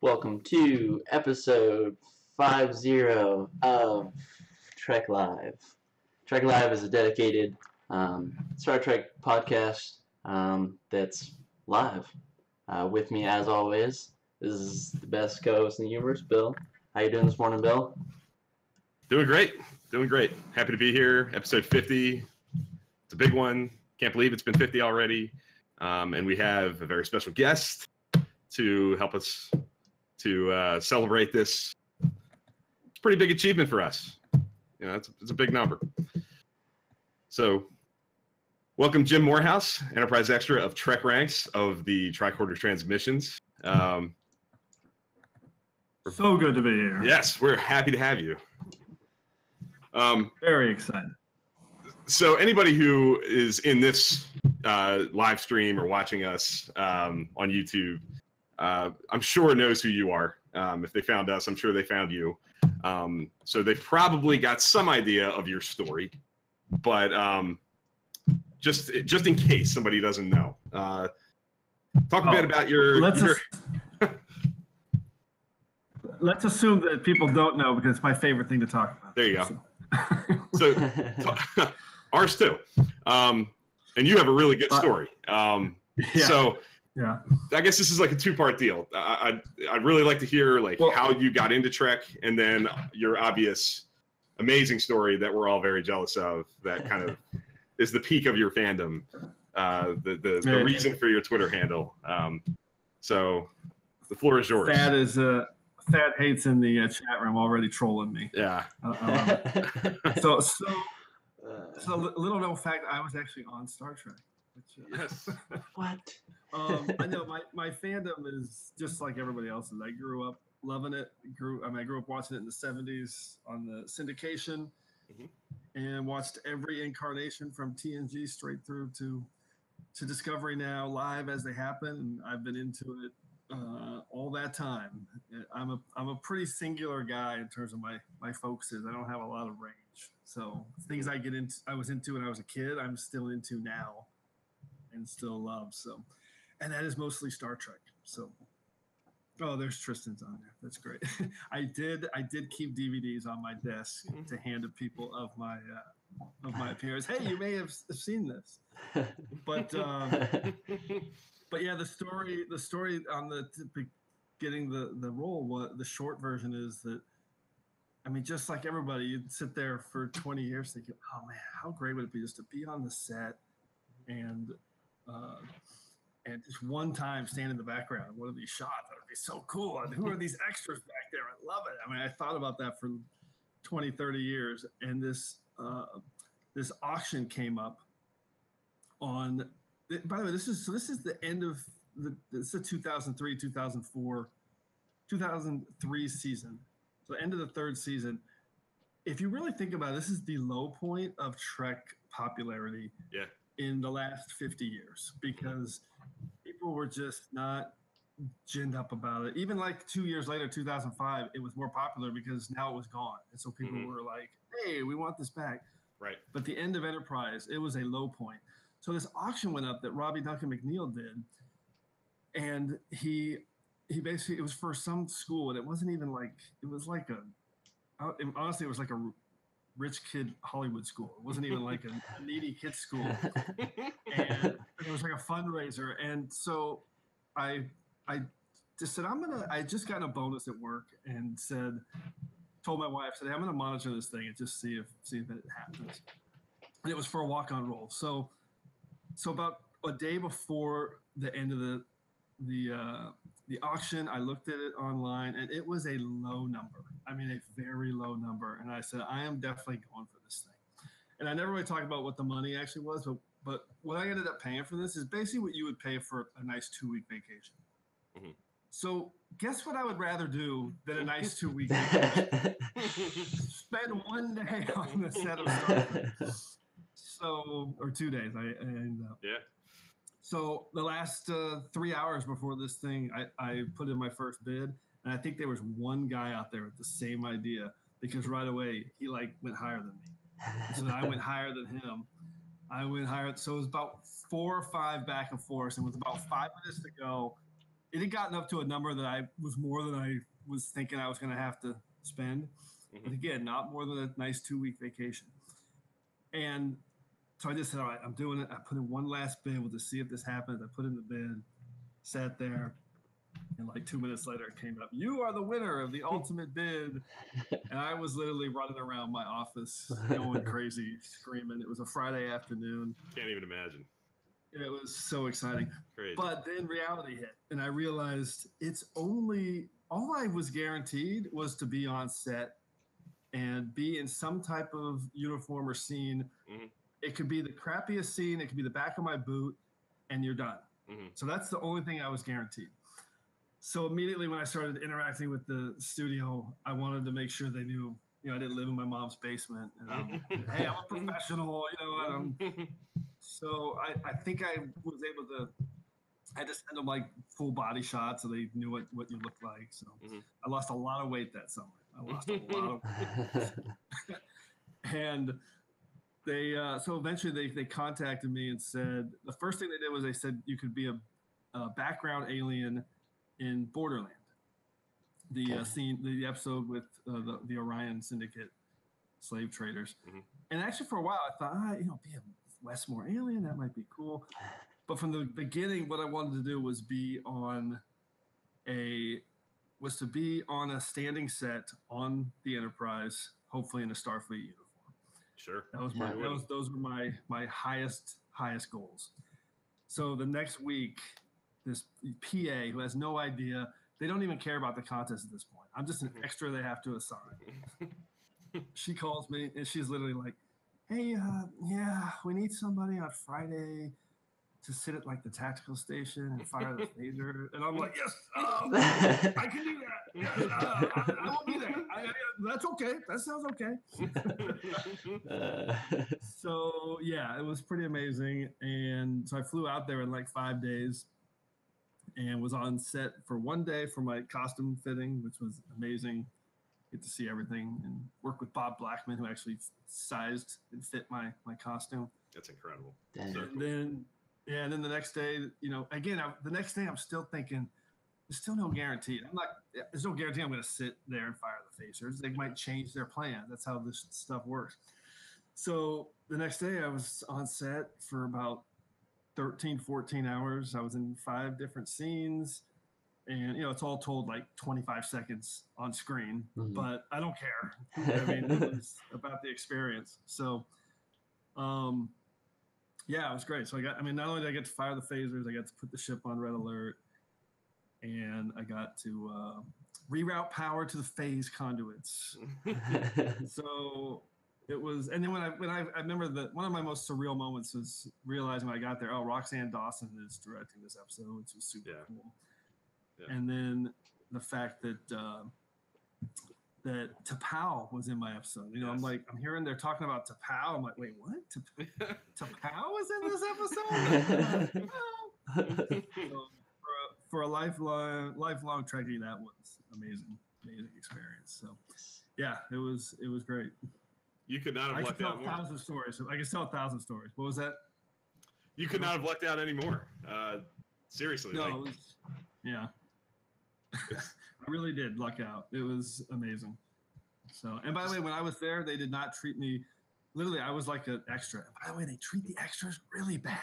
Welcome to episode 50 of Trek Live. Trek Live is a dedicated Star Trek podcast that's live. With me, as always, is the best co-host in the universe, Bill. How you doing this morning, Bill? Doing great. Happy to be here. Episode 50. It's a big one. Can't believe it's been 50 already. And we have a very special guest to help us to celebrate this. It's a pretty big achievement for us. You know, it's a big number. So, welcome Jim Moorhouse, Enterprise Extra of Trek Ranks of the Tricorder Transmissions. So good to be here. Yes, we're happy to have you. Very excited. So anybody who is in this live stream or watching us on YouTube, I'm sure knows who you are. If they found us, I'm sure they found you. So they probably got some idea of your story, but just in case somebody doesn't know, talk a bit about your. Let's assume that people don't know because it's my favorite thing to talk about. There you go. So ours too. And you have a really good story. So yeah, I guess this is like a two-part deal. I'd really like to hear how you got into Trek, and then your obvious amazing story that we're all very jealous of, that kind of is the peak of your fandom, the reason for your Twitter handle. So the floor is yours. Thad hates in the chat room already trolling me. Yeah. So little known fact, I was actually on Star Trek. Which, yes. What? I know my fandom is just like everybody else's. I grew up loving it. I grew up watching it in the 70s on the syndication, and watched every incarnation from TNG straight through to Discovery Now live as they happen. And I've been into it all that time. I'm a pretty singular guy in terms of my focuses. I don't have a lot of range. So things I was into when I was a kid, I'm still into now and still love. So, and that is mostly Star Trek. So, there's Tristan's on there. That's great. I did keep DVDs on my desk to hand to people of my appearance. Hey, you may have seen this, but yeah, the story on getting the role, the short version is that, I mean, just like everybody, you'd sit there for 20 years thinking, oh man, how great would it be just to be on the set and just one time stand in the background of one of these shots. That would be so cool. And who are these extras back there? I love it. I mean, I thought about that for 20, 30 years. And this auction came up on, by the way, this is the end of it's the 2003 season. So end of the third season. If you really think about it, this is the low point of Trek popularity in the last 50 years, because people were just not ginned up about it. Even like 2 years later, 2005, it was more popular because now it was gone. And so people were like, hey, we want this back. Right. But the end of Enterprise, it was a low point. So this auction went up that Robbie Duncan McNeil did. And he basically, it was for some school, and it wasn't even like, it was like honestly, it was like a rich kid Hollywood school. It wasn't even like a needy kid school. And it was like a fundraiser. And so I just said, I just got a bonus at work and told my wife, I'm going to monitor this thing and just see if it happens. And it was for a walk-on role. So about a day before the end of the auction, I looked at it online, and it was a low number. I mean, a very low number. And I said, I am definitely going for this thing. And I never really talked about what the money actually was, but what I ended up paying for this is basically what you would pay for a nice 2-week vacation. Mm-hmm. So guess what I would rather do than a nice 2-week vacation? Spend one day on the set of Star Trek. Or 2 days. I ended up. Yeah. So the last 3 hours before this thing, I put in my first bid, and I think there was one guy out there with the same idea, because right away he went higher than me. So I went higher than him. So it was about 4 or 5 back and forth, and with about 5 minutes to go, it had gotten up to a number that was more than I was thinking I was going to have to spend. Mm-hmm. But again, not more than a nice 2-week vacation. And so I just said, all right, I'm doing it. I put in one last bid to see if this happens. I put in the bid, sat there, and like 2 minutes later it came up, you are the winner of the ultimate bid. And I was literally running around my office going crazy, screaming. It was a Friday afternoon. Can't even imagine. It was so exciting. Crazy. But then reality hit, and I realized all I was guaranteed was to be on set and be in some type of uniform or scene. Mm-hmm. It could be the crappiest scene. It could be the back of my boot, and you're done. Mm-hmm. So that's the only thing I was guaranteed. So immediately when I started interacting with the studio, I wanted to make sure they knew, I didn't live in my mom's basement. And hey, I'm a professional, So I think I was able to, I just sent them like full body shots so they knew what you looked like. So I lost a lot of weight that summer. I lost a lot of weight. And they, so eventually they contacted me and said, the first thing they did was they said you could be a background alien in Borderland, the scene, the episode with the Orion Syndicate slave traders. Mm-hmm. And actually for a while I thought, be a Westmore alien, that might be cool. But from the beginning, what I wanted to do was be on a standing set on the Enterprise, hopefully in a Starfleet uniform. Sure. That was those were my highest goals. So the next week, this PA who has no idea, they don't even care about the contest at this point. I'm just an extra they have to assign. She calls me and she's literally like, hey, we need somebody on Friday to sit at like the tactical station and fire the phaser. And I'm like, yes, I can do that. Yes, I will be there. That's okay. That sounds okay. So yeah, it was pretty amazing. And so I flew out there in like 5 days and was on set for 1 day for my costume fitting, which was amazing. Get to see everything and work with Bob Blackman, who actually sized and fit my costume. That's incredible. And then the next day, the next day I'm still thinking, there's still no guarantee. There's no guarantee I'm going to sit there and fire the phasers. They might change their plan. That's how this stuff works. So the next day I was on set for about 13, 14 hours. I was in 5 different scenes. And, it's all told like 25 seconds on screen, but I don't care. I mean, it was about the experience. So, yeah, it was great. So not only did I get to fire the phasers, I got to put the ship on red alert, and I got to reroute power to the phase conduits. So it was, and then when I remember that one of my most surreal moments was realizing when I got there, Roxanne Dawson is directing this episode, which was super cool. Yeah. And then the fact that T'Pau was in my episode. Yes. I'm hearing they're talking about T'Pau. I'm like, wait, what? T'Pau was in this episode? So for a lifelong Trekkie, that was amazing experience. So yeah, it was great. You could not have lucked out more. I could tell 1,000 stories. What was that? You could not have lucked out anymore. Seriously. No, yeah. I really did luck out. It was amazing. So, and by the way, when I was there, they did not treat me. Literally, I was like an extra. By the way, they treat the extras really bad.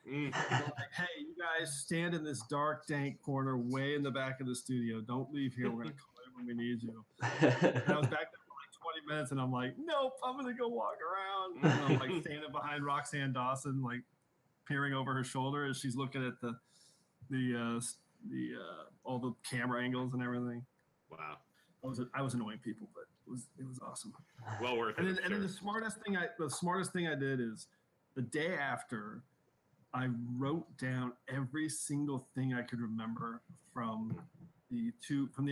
They're like, hey, you guys stand in this dark, dank corner way in the back of the studio. Don't leave here. We're gonna call you when we need you. And I was back there for like 20 minutes, and I'm like, nope, I'm gonna go walk around. And I'm like standing behind Roxanne Dawson, like peering over her shoulder as she's looking at the all the camera angles and everything. Wow. I was annoying people, but it was awesome. Well worth it. And then the smartest thing I did is the day after I wrote down every single thing I could remember from the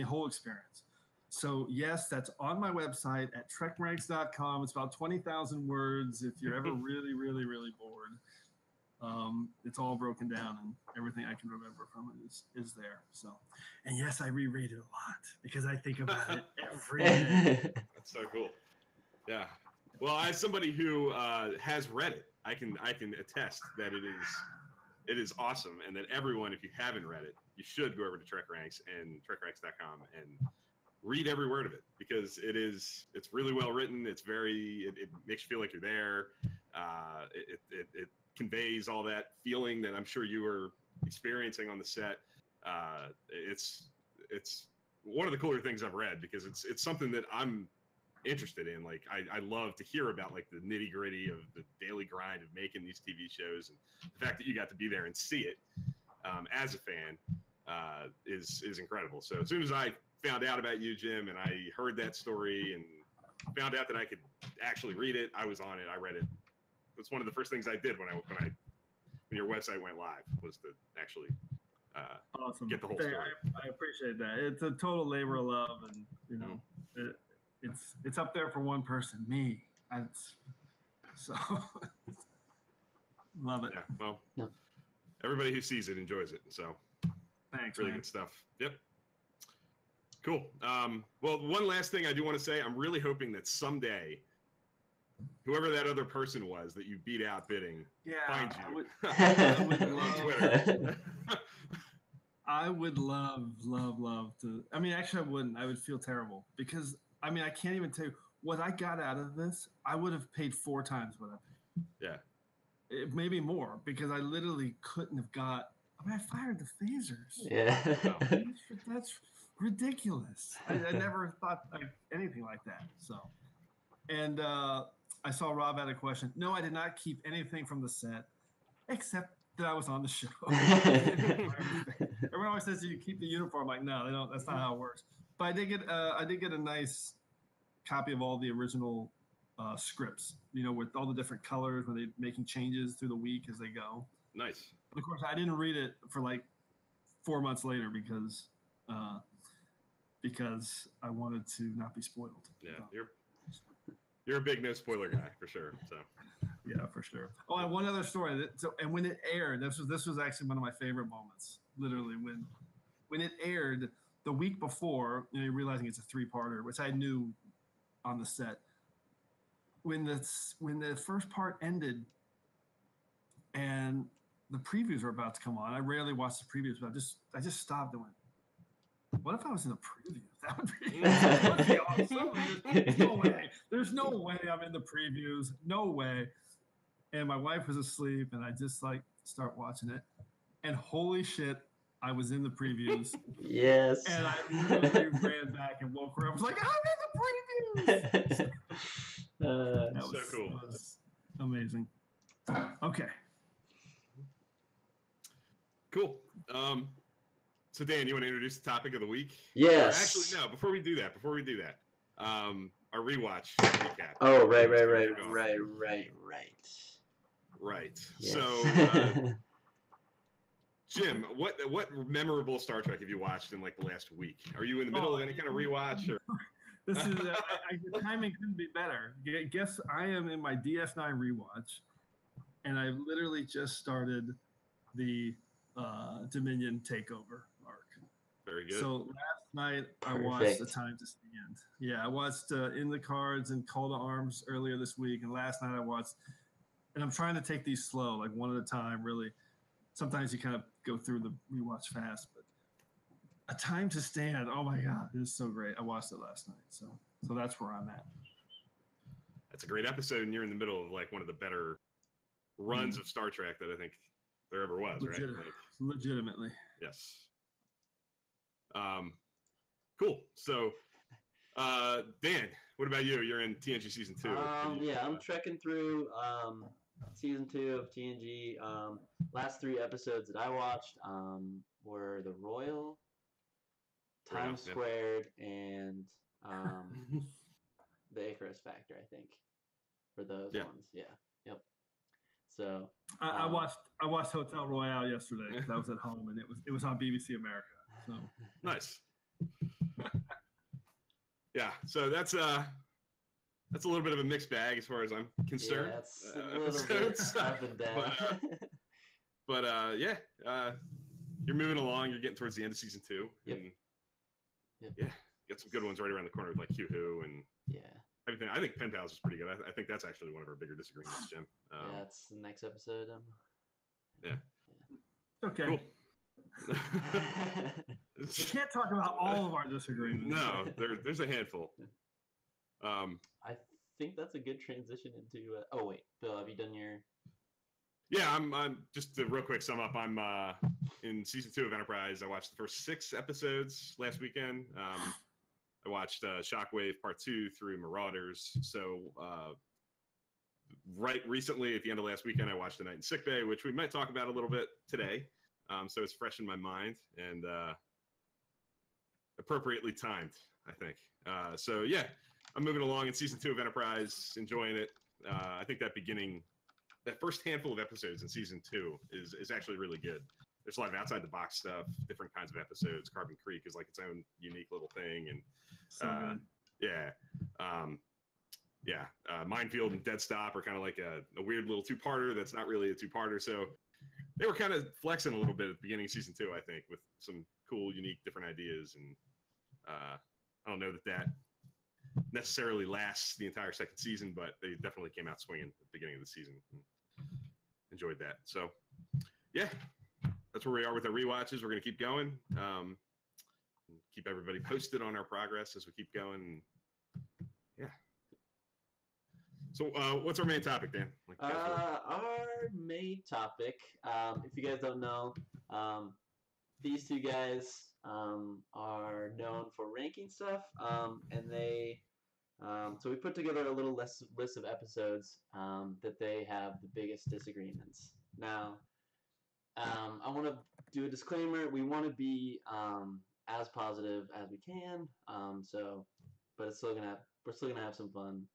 whole experience. So yes, that's on my website at trekranks.com. It's about 20,000 words. If you're ever really, really, really bored. It's all broken down and everything I can remember from it is there. So, and yes, I reread it a lot because I think about it every day. That's so cool. Yeah. Well, as somebody who has read it, I can attest that it is awesome, and that everyone, if you haven't read it, you should go over to Trek Ranks and trekranks.com and read every word of it, because it's really well written. It makes you feel like you're there. It conveys all that feeling that I'm sure you were experiencing on the set. It's one of the cooler things I've read, because it's something that I'm interested in. Like I love to hear about like the nitty gritty of the daily grind of making these TV shows, and the fact that you got to be there and see it as a fan is incredible. So as soon as I found out about you, Jim, and I heard that story and found out that I could actually read it, I was on it. I read it. It's one of the first things I did when your website went live, was to actually awesome. Get the whole story. I appreciate that. It's a total labor of love, and it's up there for one person, me. So love it. Yeah. Well, everybody who sees it enjoys it. So thanks. Really good stuff. Yep. Cool. Well, one last thing I do want to say, I'm really hoping that someday, whoever that other person was that you beat out bidding finds you on Twitter. I would love to. I mean, actually, I wouldn't. I would feel terrible, because I mean, I can't even tell you what I got out of this. I would have paid 4 times what I paid. Yeah. Maybe more, because I literally couldn't have got. I mean, I fired the phasers. Yeah. That's ridiculous. I never thought anything like that. So, and I saw Rob had a question. No, I did not keep anything from the set, except that I was on the show. Everyone always says you keep the uniform. Like, no, they don't. That's not how it works. But I did get a nice copy of all the original scripts. With all the different colors, when they're making changes through the week as they go. Nice. But of course, I didn't read it for like 4 months later, because I wanted to not be spoiled. Yeah, you're a big no spoiler guy for sure. So. Yeah, for sure. Oh, and one other story. And when it aired, this was actually one of my favorite moments. Literally, when it aired the week before, you're realizing it's a 3-parter, which I knew on the set. When the first part ended, and the previews were about to come on, I rarely watch the previews, but I just stopped and went, what if I was in the preview? That would be awesome. There's no way I'm in the previews. No way. And my wife was asleep, and I just start watching it. And holy shit, I was in the previews. Yes. And I literally ran back and woke her up. I was like, I'm in the previews. That was so cool. That was amazing. Okay. Cool. So Dan, you want to introduce the topic of the week? Yes. Or actually, no. Before we do that, our rewatch recap. Oh, right. Right. Yes. So, Jim, what memorable Star Trek have you watched in like the last week? Are you in the middle of any kind of rewatch? Or? This is the timing couldn't be better. Guess I am in my DS9 rewatch, and I've literally just started the Dominion takeover arc. Very good. So last night I watched A Time to Stand. Yeah, I watched In the Cards and Call to Arms earlier this week, and last night I watched. And I'm trying to take these slow, like one at a time. Really, sometimes you kind of go through the rewatch fast, but A Time to Stand. Oh my God, it is so great. I watched it last night, so that's where I'm at. That's a great episode, and you're in the middle of like one of the better runs of Star Trek that I think there ever was, right? Legitimately. Yes. Cool. So, Dan, what about you? You're in TNG season 2. Yeah, I'm trekking through season 2 of TNG. Last 3 episodes that I watched were The Royal, Times Squared, and the Icarus Factor, I think, for those ones. Yeah. Yep. So I watched Hotel Royale yesterday because I was at home, and it was on BBC America. So nice. Yeah, so that's a little bit of a mixed bag as far as I'm concerned. Yeah, it's a little bit up and down. But you're moving along. You're getting towards the end of season 2. Yep. And yeah, got some good ones right around the corner with like Q-Who and everything. I think Pen Pals is pretty good. I think that's actually one of our bigger disagreements, Jim. Yeah, it's the next episode. Yeah. Okay. Cool. We can't talk about all of our disagreements. No, there's a handful. I think that's a good transition into. Oh wait, Bill, have you done your? Yeah, I'm just to real quick sum up. I'm in season 2 of Enterprise. I watched the first 6 episodes last weekend. I watched Shockwave Part 2 through Marauders. So right recently, at the end of last weekend, I watched A Night in Sickbay, which we might talk about a little bit today. So it's fresh in my mind and appropriately timed, I think. So yeah, I'm moving along in season 2 of Enterprise, enjoying it. I think that first handful of episodes in season 2 is actually really good. There's a lot of outside the box stuff, different kinds of episodes. Carbon Creek is like its own unique little thing, and Minefield and Dead Stop are kind of like a weird little 2-parter that's not really a 2-parter. So they were kind of flexing a little bit at the beginning of season 2, I think, with some cool, unique, different ideas. And I don't know that necessarily lasts the entire second season, but they definitely came out swinging at the beginning of the season. Enjoyed that. So, yeah, that's where we are with our rewatches. We're going to keep going. Keep everybody posted on our progress as we keep going. Yeah. So, what's our main topic, Dan? Our main topic, if you guys don't know, these two guys are known for ranking stuff, and they. So we put together a little list of episodes that they have the biggest disagreements. Now, I want to do a disclaimer. We want to be as positive as we can. But we're still gonna have some fun.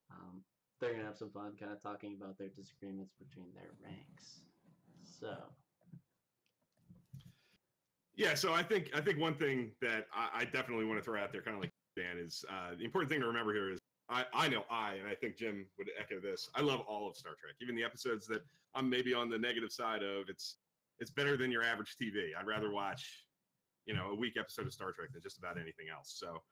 They're gonna have some fun, kind of talking about their disagreements between their ranks. So. Yeah, so I think one thing that I definitely want to throw out there, kind of like Dan, is the important thing to remember here is I know and I think Jim would echo this. I love all of Star Trek, even the episodes that I'm maybe on the negative side of. It's better than your average TV. I'd rather watch, a week episode of Star Trek than just about anything else. So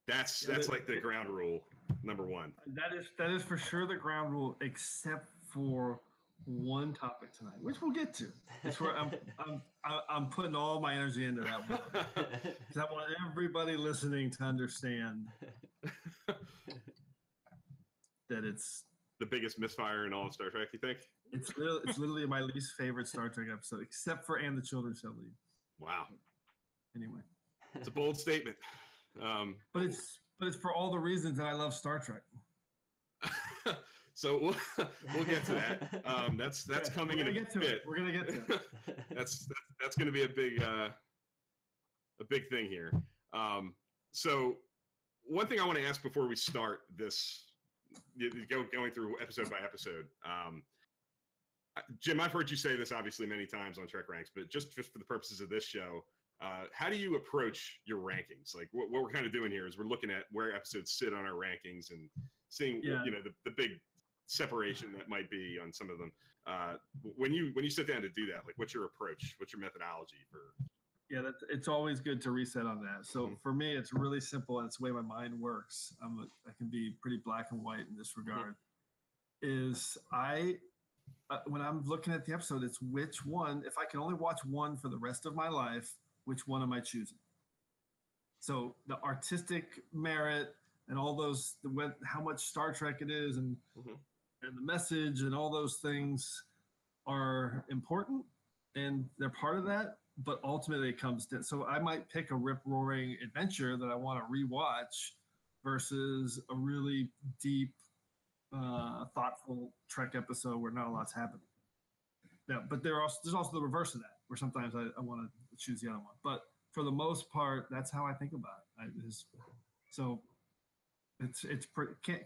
that's like the ground rule number one. That is for sure the ground rule, except for one topic tonight, which we'll get to. It's where I'm putting all my energy into that one, because I want everybody listening to understand that it's the biggest misfire in all of Star Trek. You think? It's literally my least favorite Star Trek episode, except for "And the Children Shall Lead." Wow. Anyway, it's a bold statement. But it's for all the reasons that I love Star Trek. So we'll get to that. That's coming in a bit. We're gonna get to it. That's going to be a big thing here. So one thing I want to ask before we start this, going through episode by episode. Jim, I've heard you say this obviously many times on Trek Ranks, but just for the purposes of this show, how do you approach your rankings? Like what we're kind of doing here is we're looking at where episodes sit on our rankings and seeing the big separation that might be on some of them. When you sit down to do that, like what's your approach? What's your methodology for? Yeah, it's always good to reset on that. So for me, it's really simple, and it's the way my mind works. I can be pretty black and white in this regard. Is when I'm looking at the episode, it's which one. If I can only watch one for the rest of my life, which one am I choosing? So the artistic merit and all those, how much Star Trek it is, and the message and all those things are important, and they're part of that. But ultimately, it comes to, so I might pick a rip-roaring adventure that I want to rewatch versus a really deep, thoughtful Trek episode where not a lot's happening. Yeah, but there's also the reverse of that, where sometimes I want to choose the other one. But for the most part, that's how I think about it. So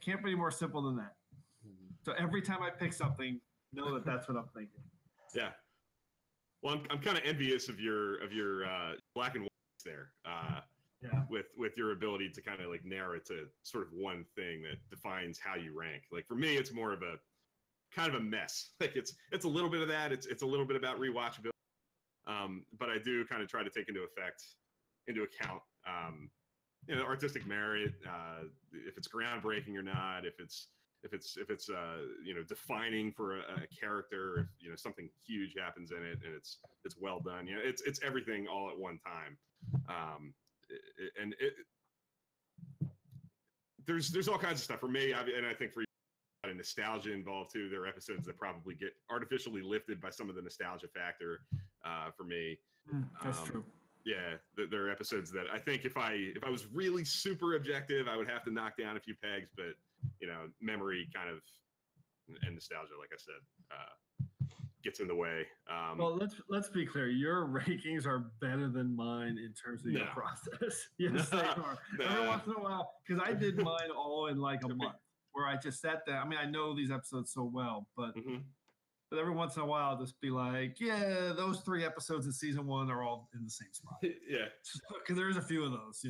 can't be any more simple than that. So every time I pick something, know that that's what I'm thinking. Yeah. Well, I'm kind of envious of your black and white there. With your ability to kind of like narrow it to sort of one thing that defines how you rank. Like for me, it's more of a kind of a mess. Like it's a little bit of that. It's a little bit about rewatchability. But I do kind of try to take into account artistic merit, if it's groundbreaking or not, if it's if it's defining for a character, if something huge happens in it and it's well done. It's everything all at one time. There's all kinds of stuff for me, and I think for you, a lot of nostalgia involved too. There are episodes that probably get artificially lifted by some of the nostalgia factor for me. That's true. Yeah, there are episodes that I think if I was really super objective, I would have to knock down a few pegs, but memory kind of and nostalgia, like I said, gets in the way. Well, let's be clear. Your rankings are better than mine in terms of your process. Yes, they are. Every once in a while, because I did mine all in like a month, where I just sat there. I mean, I know these episodes so well, but every once in a while, I'll just be like, yeah, those 3 episodes in season 1 are all in the same spot. Yeah, because there's a few of those,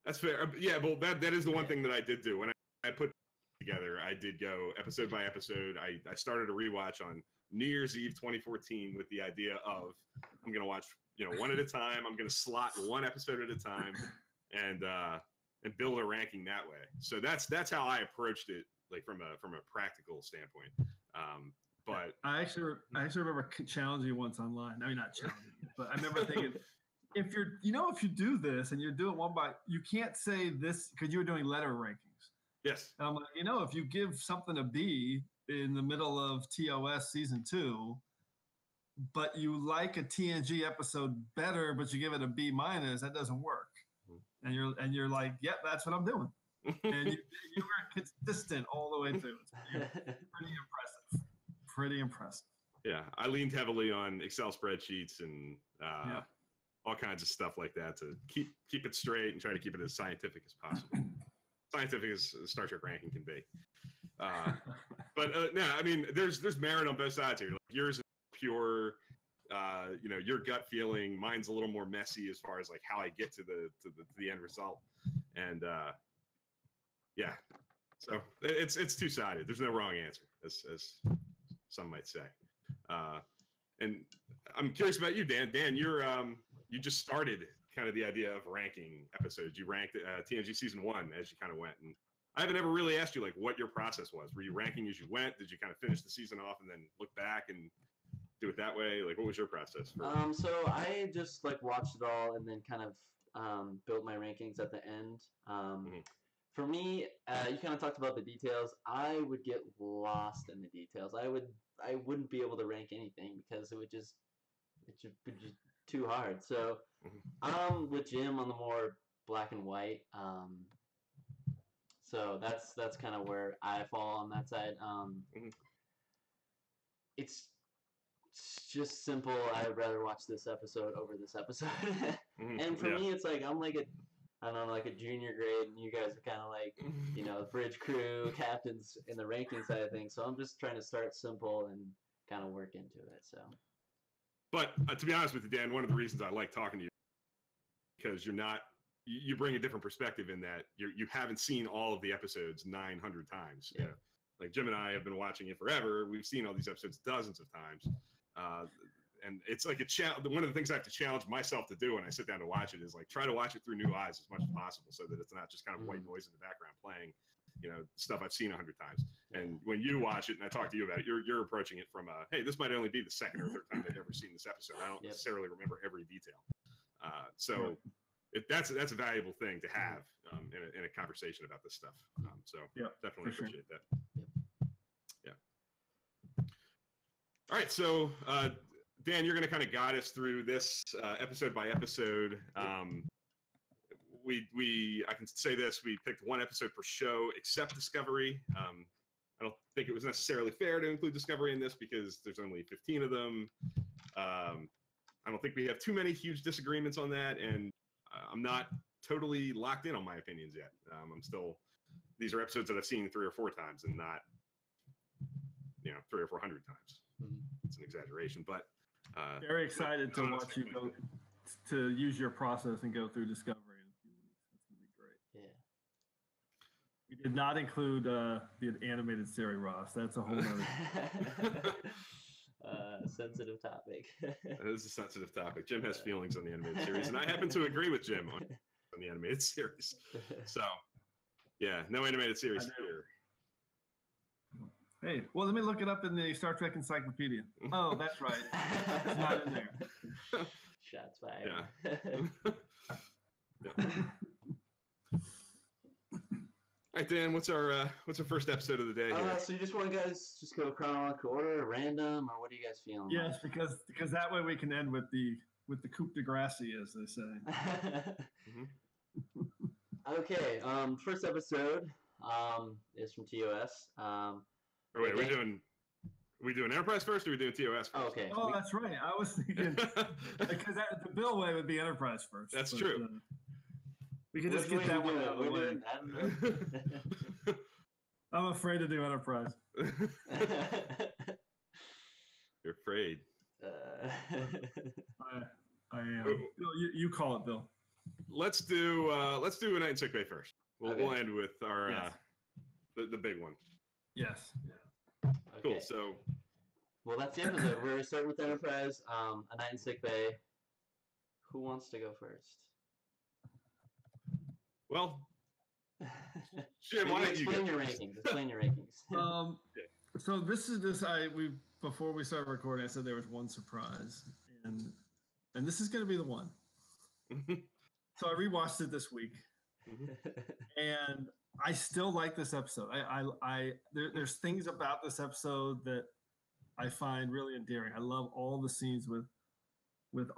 That's fair. Yeah, well, that is the one thing that I did do when I put together. I did go episode by episode. I started a rewatch on New Year's Eve 2014 with the idea of I'm going to watch one at a time. I'm going to slot one episode at a time and build a ranking that way. So that's how I approached it, like from a practical standpoint. But I actually remember challenging you once online. I mean, not challenging you, but I remember thinking, if you do this and you're doing one by, you can't say this because you were doing letter rankings. Yes. And I'm like, if you give something a B in the middle of TOS season 2, but you like a TNG episode better, but you give it a B-, that doesn't work. And you're like, yep, that's what I'm doing. And you were consistent all the way through. It's pretty impressive. Pretty impressive. Yeah, I leaned heavily on Excel spreadsheets and all kinds of stuff like that to keep it straight and try to keep it as scientific as possible. Scientific as Star Trek ranking can be. But no, I mean, there's merit on both sides here. Like yours is pure, your gut feeling. Mine's a little more messy as far as like how I get to the end result. And yeah, so it's two-sided. There's no wrong answer, as some might say. And I'm curious about you, Dan. Dan, you just started kind of the idea of ranking episodes. You ranked TNG season 1 as you kind of went, and I haven't ever really asked you like what your process was. Were you ranking as you went? Did you kind of finish the season off and then look back and do it that way? Like, what was your process? So I just like watched it all and then kind of built my rankings at the end. For me, you kind of talked about the details. I would get lost in the details. I wouldn't be able to rank anything because it would just be too hard. So I'm with Jim on the more black and white. So that's kind of where I fall on that side. It's just simple. I'd rather watch this episode over this episode. And for me, it's like I'm like a junior grade, and you guys are kind of like, bridge crew, captains in the ranking side of things. So I'm just trying to start simple and kind of work into it. So. But to be honest with you, Dan, one of the reasons I like talking to you because you bring a different perspective in that you haven't seen all of the episodes 900 times. Yeah. Like Jim and I have been watching it forever. We've seen all these episodes dozens of times. And it's like one of the things I have to challenge myself to do when I sit down to watch it is like try to watch it through new eyes as much as possible so that it's not just kind of white noise in the background playing, stuff I've seen 100 times. And when you watch it and I talk to you about it, you're approaching it from hey, this might only be the second or third time I've ever seen this episode. I don't necessarily remember every detail. So that's a valuable thing to have in a conversation about this stuff. So definitely appreciate that. Yeah. All right. So, Dan, you're going to kind of guide us through this episode by episode. I can say this: we picked one episode per show, except Discovery. I don't think it was necessarily fair to include Discovery in this because there's only 15 of them. I don't think we have too many huge disagreements on that, and I'm not totally locked in on my opinions yet. These are episodes that I've seen 3 or 4 times, and not 300 or 400 times. It's an exaggeration, but. Very excited to watch you go to use your process and go through Discovery in a few weeks. That's gonna be great. Yeah. We did not include the animated series, Ross. That's a whole other sensitive topic. That is a sensitive topic. Jim has feelings on the animated series, and I happen to agree with Jim on the animated series. So, Yeah, no animated series here. Hey, well, let me look it up in the Star Trek Encyclopedia. Oh, that's right. It's not in there. Shots fired. Yeah. Yeah. All right, Dan, what's our first episode of the day here? So you just want guys just go chronological order, random, or what are you guys feeling? Yes, because that way we can end with the coup de grace, as they say. Okay. First episode is from TOS. Wait, are we doing Enterprise first, or are we doing TOS first? Oh, okay. Oh, that's right. I was thinking because the Bill way would be Enterprise first. That's true. We could just get that one out of the way. I'm afraid to do Enterprise. You're afraid. I am. Bill, you call it, Bill. Let's do a night in sick bay first. We'll end with our the big one. Yes. Yeah. Okay. Cool. So. Well, that's the episode. We're starting with Enterprise. A night in sick bay. Who wants to go first? Well, Jim, why don't you explain your rankings? Explain your rankings. So before we started recording, I said there was one surprise, and this is going to be the one. So I rewatched it this week, and I still like this episode. There's things about this episode that I find really endearing. I love all the scenes with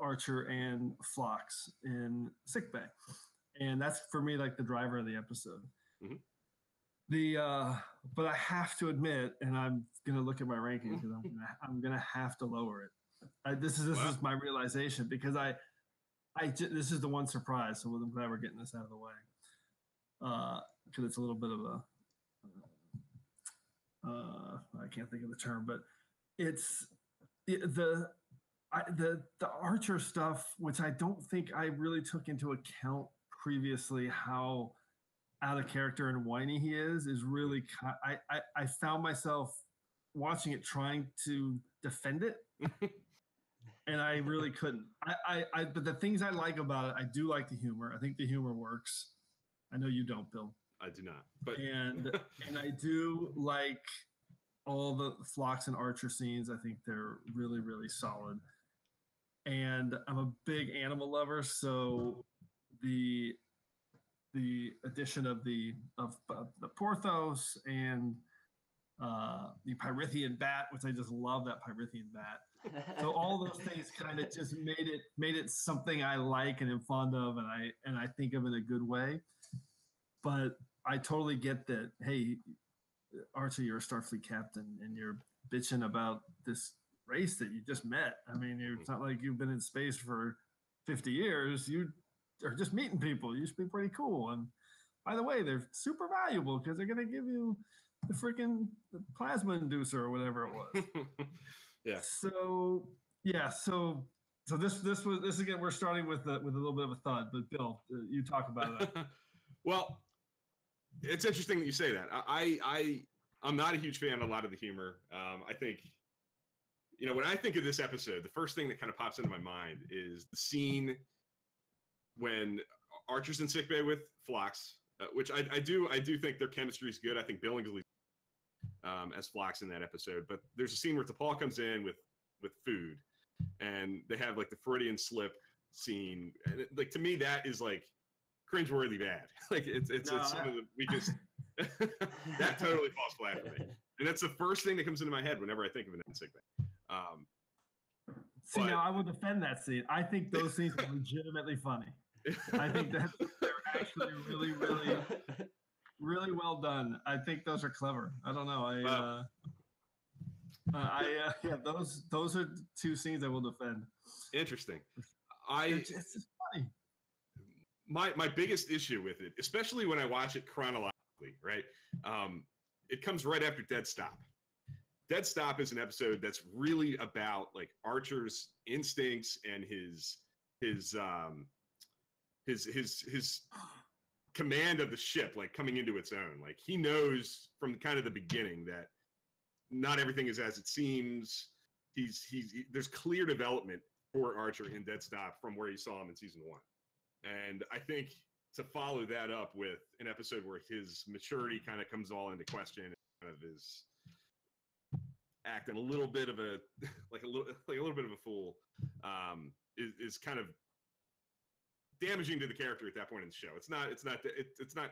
Archer and Phlox in sickbay. And that's for me like the driver of the episode. But I have to admit, and I'm gonna look at my rankings because I'm gonna have to lower it. This is my realization because this is the one surprise. So I'm glad we're getting this out of the way because it's a little bit of I can't think of the term, but it's the Archer stuff, which I don't think I really took into account previously how out of character and whiny he is really I found myself watching it trying to defend it and I really couldn't. But the things I like about it, I do like the humor. I think the humor works. I know you don't, Bill. I do not. But and I do like all the Phlox and Archer scenes. I think they're really, really solid. And I'm a big animal lover, so the addition of the Porthos and the Pyrithian bat, which I just love that Pyrithian bat. So all those things kind of just made it something I like and am fond of, and I think of in a good way. But I totally get that. Hey, Archie, you're a Starfleet captain, and you're bitching about this race that you just met. I mean, it's not like you've been in space for 50 years. You are just meeting people. You should be pretty cool. And by the way, they're super valuable because they're going to give you the freaking plasma inducer or whatever it was. Yeah. So this again, we're starting with a little bit of a thud, but Bill, you talk about it. Well, it's interesting that you say that. I'm not a huge fan of a lot of the humor. I think, when I think of this episode, the first thing that kind of pops into my mind is the scene when Archer's in sickbay with Phlox, which I do think their chemistry is good. I think Billingsley as Phlox in that episode. But there's a scene where T'Pol comes in with food, and they have like the Freudian slip scene, and to me that is like cringeworthy bad. Like it's some of the weakest. That totally falls flat for me, and that's the first thing that comes into my head whenever I think of an sickbay. See, now I will defend that scene. I think those scenes are legitimately funny. I think that they're actually really, really, really well done. I think those are clever. I don't know. Those are two scenes I will defend. Interesting. It's just funny. My biggest issue with it, especially when I watch it chronologically, right? It comes right after Dead Stop. Dead Stop is an episode that's really about like Archer's instincts and his command of the ship, like coming into its own. Like he knows from kind of the beginning that not everything is as it seems. There's clear development for Archer in Dead Stop from where you saw him in season 1. And I think to follow that up with an episode where his maturity kind of comes all into question, and kind of is acting a little bit of a like a little bit of a fool, is kind of damaging to the character at that point in the show. It's not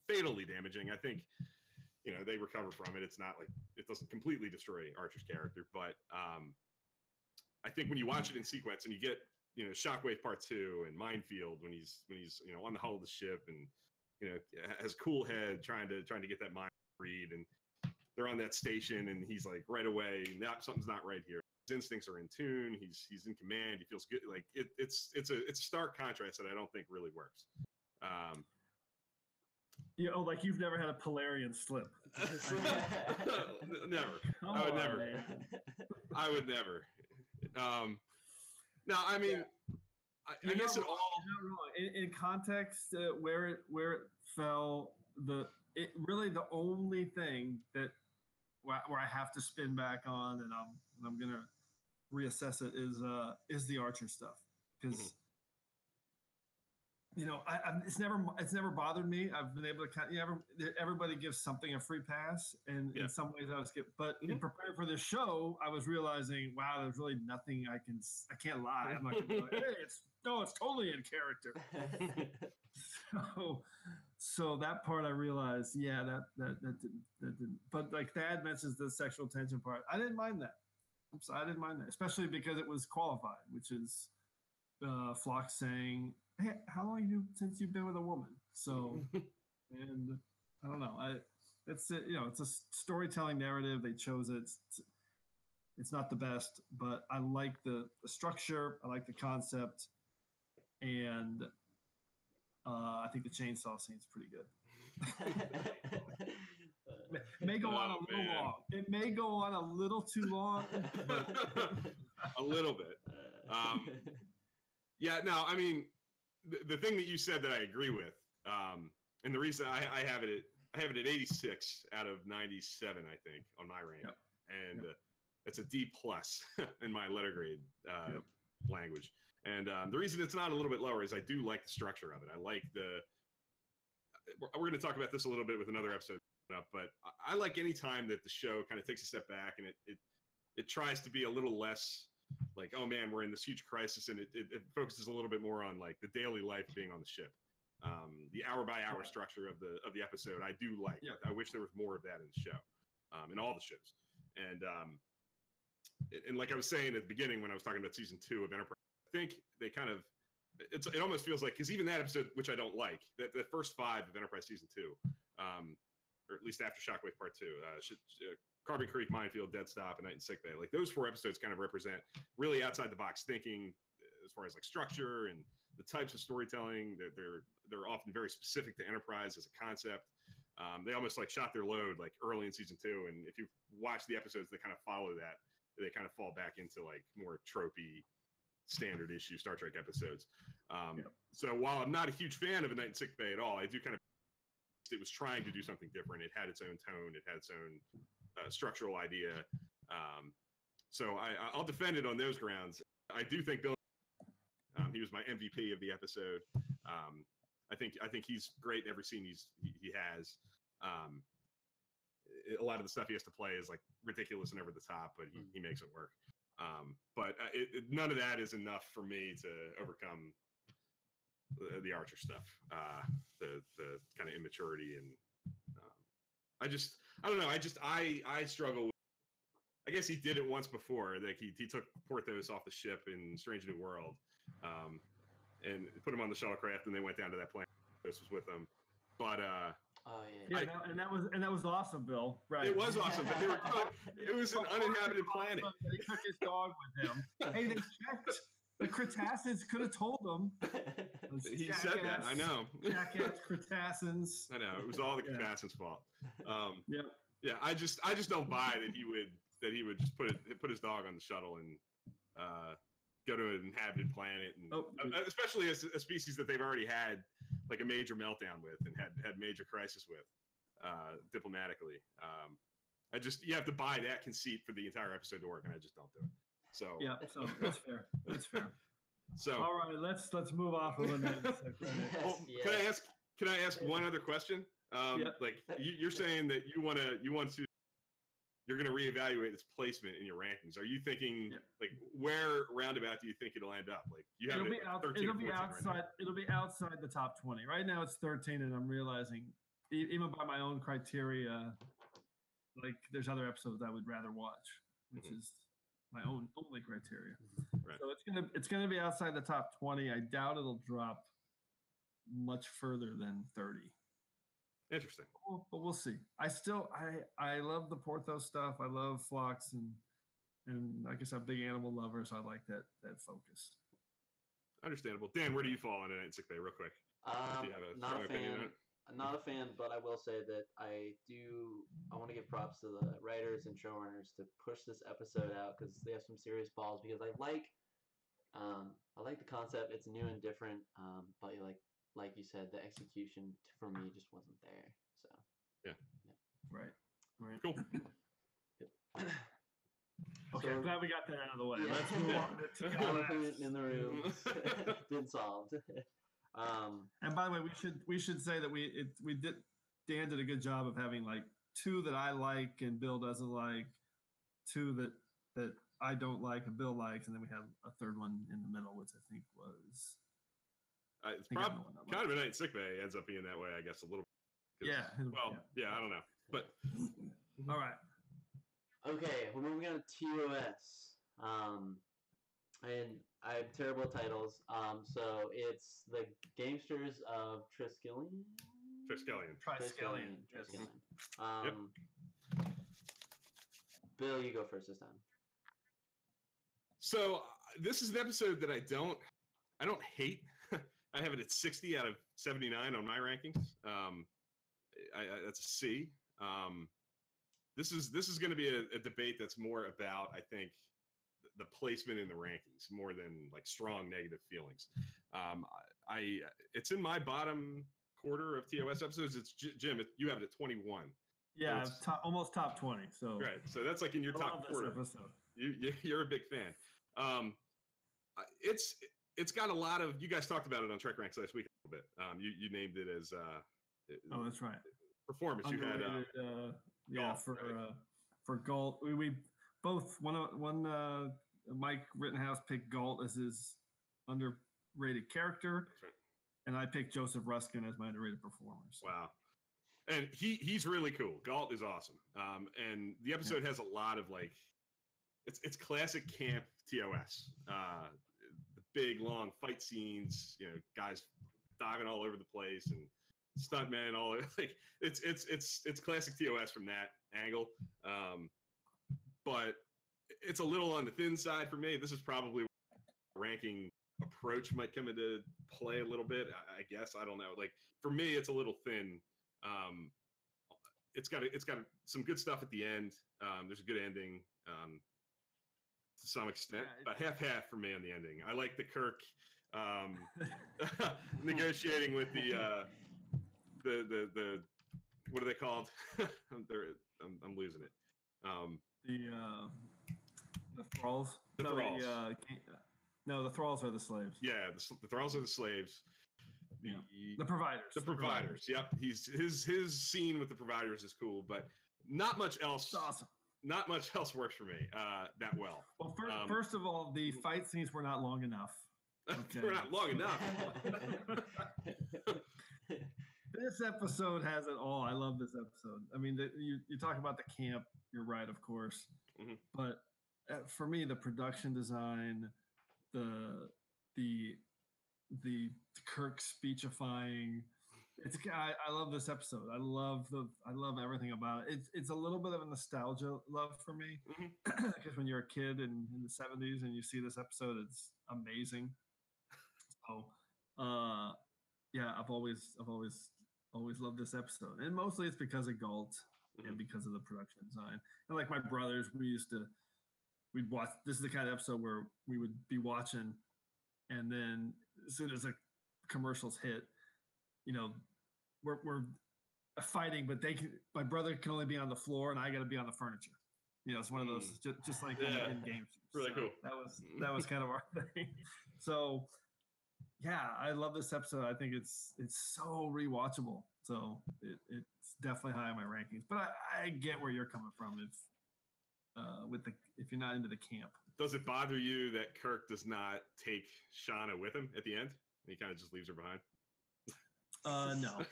fatally damaging. I think, you know, they recover from it. It's not like it doesn't completely destroy Archer's character, but I think when you watch it in sequence and you get, you know, Shockwave Part 2 and Minefield when he's you know, on the hull of the ship and, you know, has cool head trying to get that mind read, and they're on that station and he's like right away, something's not right here. His instincts are in tune. He's in command. He feels good. Like it's a stark contrast that I don't think really works. You know, like you've never had a Polarian slip. Never. I would never. No, I mean, I guess it all. In context, where it fell, really the only thing that where I have to spin back on, and I'm gonna reassess it, is the Archer stuff, because you know, it's never bothered me. I've been able to kind of, everybody gives something a free pass, and in some ways I was but in preparing for this show, I was realizing, wow, there's really nothing I can't lie. I'm not gonna go, hey, it's totally in character. So that part I realized, that didn't. But like Thad mentions the sexual tension part, I didn't mind that. I didn't mind that, especially because it was qualified, which is Phlox saying, hey, how long since you've been with a woman? So, and I don't know. It's a storytelling narrative. They chose it. It's not the best, but I like the structure. I like the concept, and I think the chainsaw scene is pretty good. It may go on a little long. It may go on a little too long. A little bit. Yeah. No, I mean, the thing that you said that I agree with, and the reason I have it at 86 out of 97, I think, on my rank, and it's a D+ in my letter grade language. And the reason it's not a little bit lower is I do like the structure of it. I like we're going to talk about this a little bit with another episode up, but I like any time that the show kind of takes a step back and it tries to be a little less like, oh man, we're in this huge crisis, and it focuses a little bit more on like the daily life being on the ship. The hour by hour structure of the episode, I do like. I wish there was more of that in the show, in all the shows. And like I was saying at the beginning when I was talking about season 2 of Enterprise, I think they kind of, it almost feels like, because even that episode, which I don't like, that the first 5 of Enterprise season 2, or at least after Shockwave Part 2, Carbon Creek, Minefield, Dead Stop, and Night and Sick Bay. Like those 4 episodes kind of represent really outside the box thinking as far as like structure and the types of storytelling. They're often very specific to Enterprise as a concept. They almost like shot their load like early in season 2, and if you watch the episodes, they kind of follow that. They kind of fall back into like more tropey, standard issue Star Trek episodes. So while I'm not a huge fan of A Night in Sick Bay at all, I do kind of, it was trying to do something different. It had its own tone. It had its own structural idea. So I'll defend it on those grounds. I do think Bill, he was my MVP of the episode. I think he's great in every scene he has. A lot of the stuff he has to play is like ridiculous and over the top, but he makes it work. But none of that is enough for me to overcome the Archer stuff, the kind of immaturity, and I don't know. I struggle with, I guess he did it once before. Like he took Porthos off the ship in Strange New World, and put him on the shuttlecraft, and they went down to that planet. Porthos was with them, but and that was awesome, Bill. Right? It was awesome, but they were it was an uninhabited planet. He took his dog with him. Hey, they checked. The Cretacians could have told them. He said that. I know. Jackass Cretacians. I know. It was all the Cretacians' fault. Yeah. I just don't buy that he would just put his dog on the shuttle and go to an inhabited planet, and especially as a species that they've already had like a major meltdown with and had major crisis with diplomatically. You have to buy that conceit for the entire episode to work, and I just don't do it. So so that's fair. That's fair. So all right, let's move off of it. Yes. Can I ask one other question? Like you're saying that you're going to reevaluate its placement in your rankings. Are you thinking like where roundabout do you think it'll end up? Like you have it'll be outside. It'll be outside the top 20. Right now it's 13, and I'm realizing even by my own criteria, like there's other episodes I would rather watch, which is my own only criteria. Right. So it's gonna be outside the top 20. I doubt it'll drop much further than 30. Interesting. But we'll see. I love the Porthos stuff. I love Phlox and like I said, big animal lover, so I like that focus. Understandable. Dan, where do you fall on it in Sick Bay, real quick? Do you have a not a opinion on fan. it? I'm not a fan, but I will say that I want to give props to the writers and showrunners to push this episode out because they have some serious balls. Because I like the concept. It's new and different, but like you said, the execution for me just wasn't there. So yeah. Right. Cool. Okay, so, I'm glad we got that out of the way. Yeah. Let's move on to elephant in the room. Been solved. And by the way, we should say that Dan did a good job of having like two that I like and Bill doesn't like, two that I don't like and Bill likes, and then we have a third one in the middle, which I think was. It's probably kind of a night Sick Bay ends up being that way, I guess, a little bit. Yeah. Well, I don't know, but all right. Okay, we're moving on to TOS. And I have terrible titles. So it's the Gamesters of Triskelion. Triskelion. Bill, you go first this time. So this is an episode that I don't hate. I have it at 60 out of 79 on my rankings. That's a C. This is going to be a debate that's more about, I think, the placement in the rankings more than like strong negative feelings. It's in my bottom quarter of TOS episodes. It's Jim. You have it at 21. Yeah, so almost top 20. So right. So that's like in your top quarter. You're a big fan. It's got a lot of. You guys talked about it on Trek Ranks last week a little bit. You named it as. That's right. Performance. Underrated, you had for Galt. We both one Mike Rittenhouse picked Galt as his underrated character, that's right. And I picked Joseph Ruskin as my underrated performer. So. Wow. And he's really cool. Galt is awesome. And the episode has a lot of like, it's classic camp TOS. The big long fight scenes, guys diving all over the place and stuntmen all over. Like it's classic TOS from that angle. But it's a little on the thin side for me. This is probably where ranking approach might come into play a little bit. I guess I don't know. Like for me, it's a little thin. It's got some good stuff at the end. There's a good ending to some extent, but half for me on the ending. I like the Kirk negotiating with the what are they called? I'm losing it. The thralls. The thralls. The thralls are the slaves. Yeah, the thralls are the slaves. The providers. The providers. Yep. His scene with the providers is cool, but not much else. It's awesome. Not much else works for me that well. Well, first of all, the fight scenes were not long enough. Okay. They're not long enough. This episode has it all. I love this episode. I mean, you talk about the camp. You're right, of course. Mm-hmm. But for me, the production design, the Kirk speechifying. I love this episode. I love everything about it. It's a little bit of a nostalgia love for me because when you're a kid in the 70s and you see this episode, it's amazing. So, I've always loved this episode, and mostly it's because of Galt and because of the production design. And like my brothers, we'd watch. This is the kind of episode where we would be watching, and then as soon as the commercials hit, we're fighting, but my brother can only be on the floor, and I got to be on the furniture. It's one of those just like in games. Really cool. That was kind of our thing. So yeah, I love this episode. I think it's so rewatchable. So it's definitely high on my rankings. But I get where you're coming from if you're not into the camp. Does it bother you that Kirk does not take Shauna with him at the end? And he kind of just leaves her behind? No.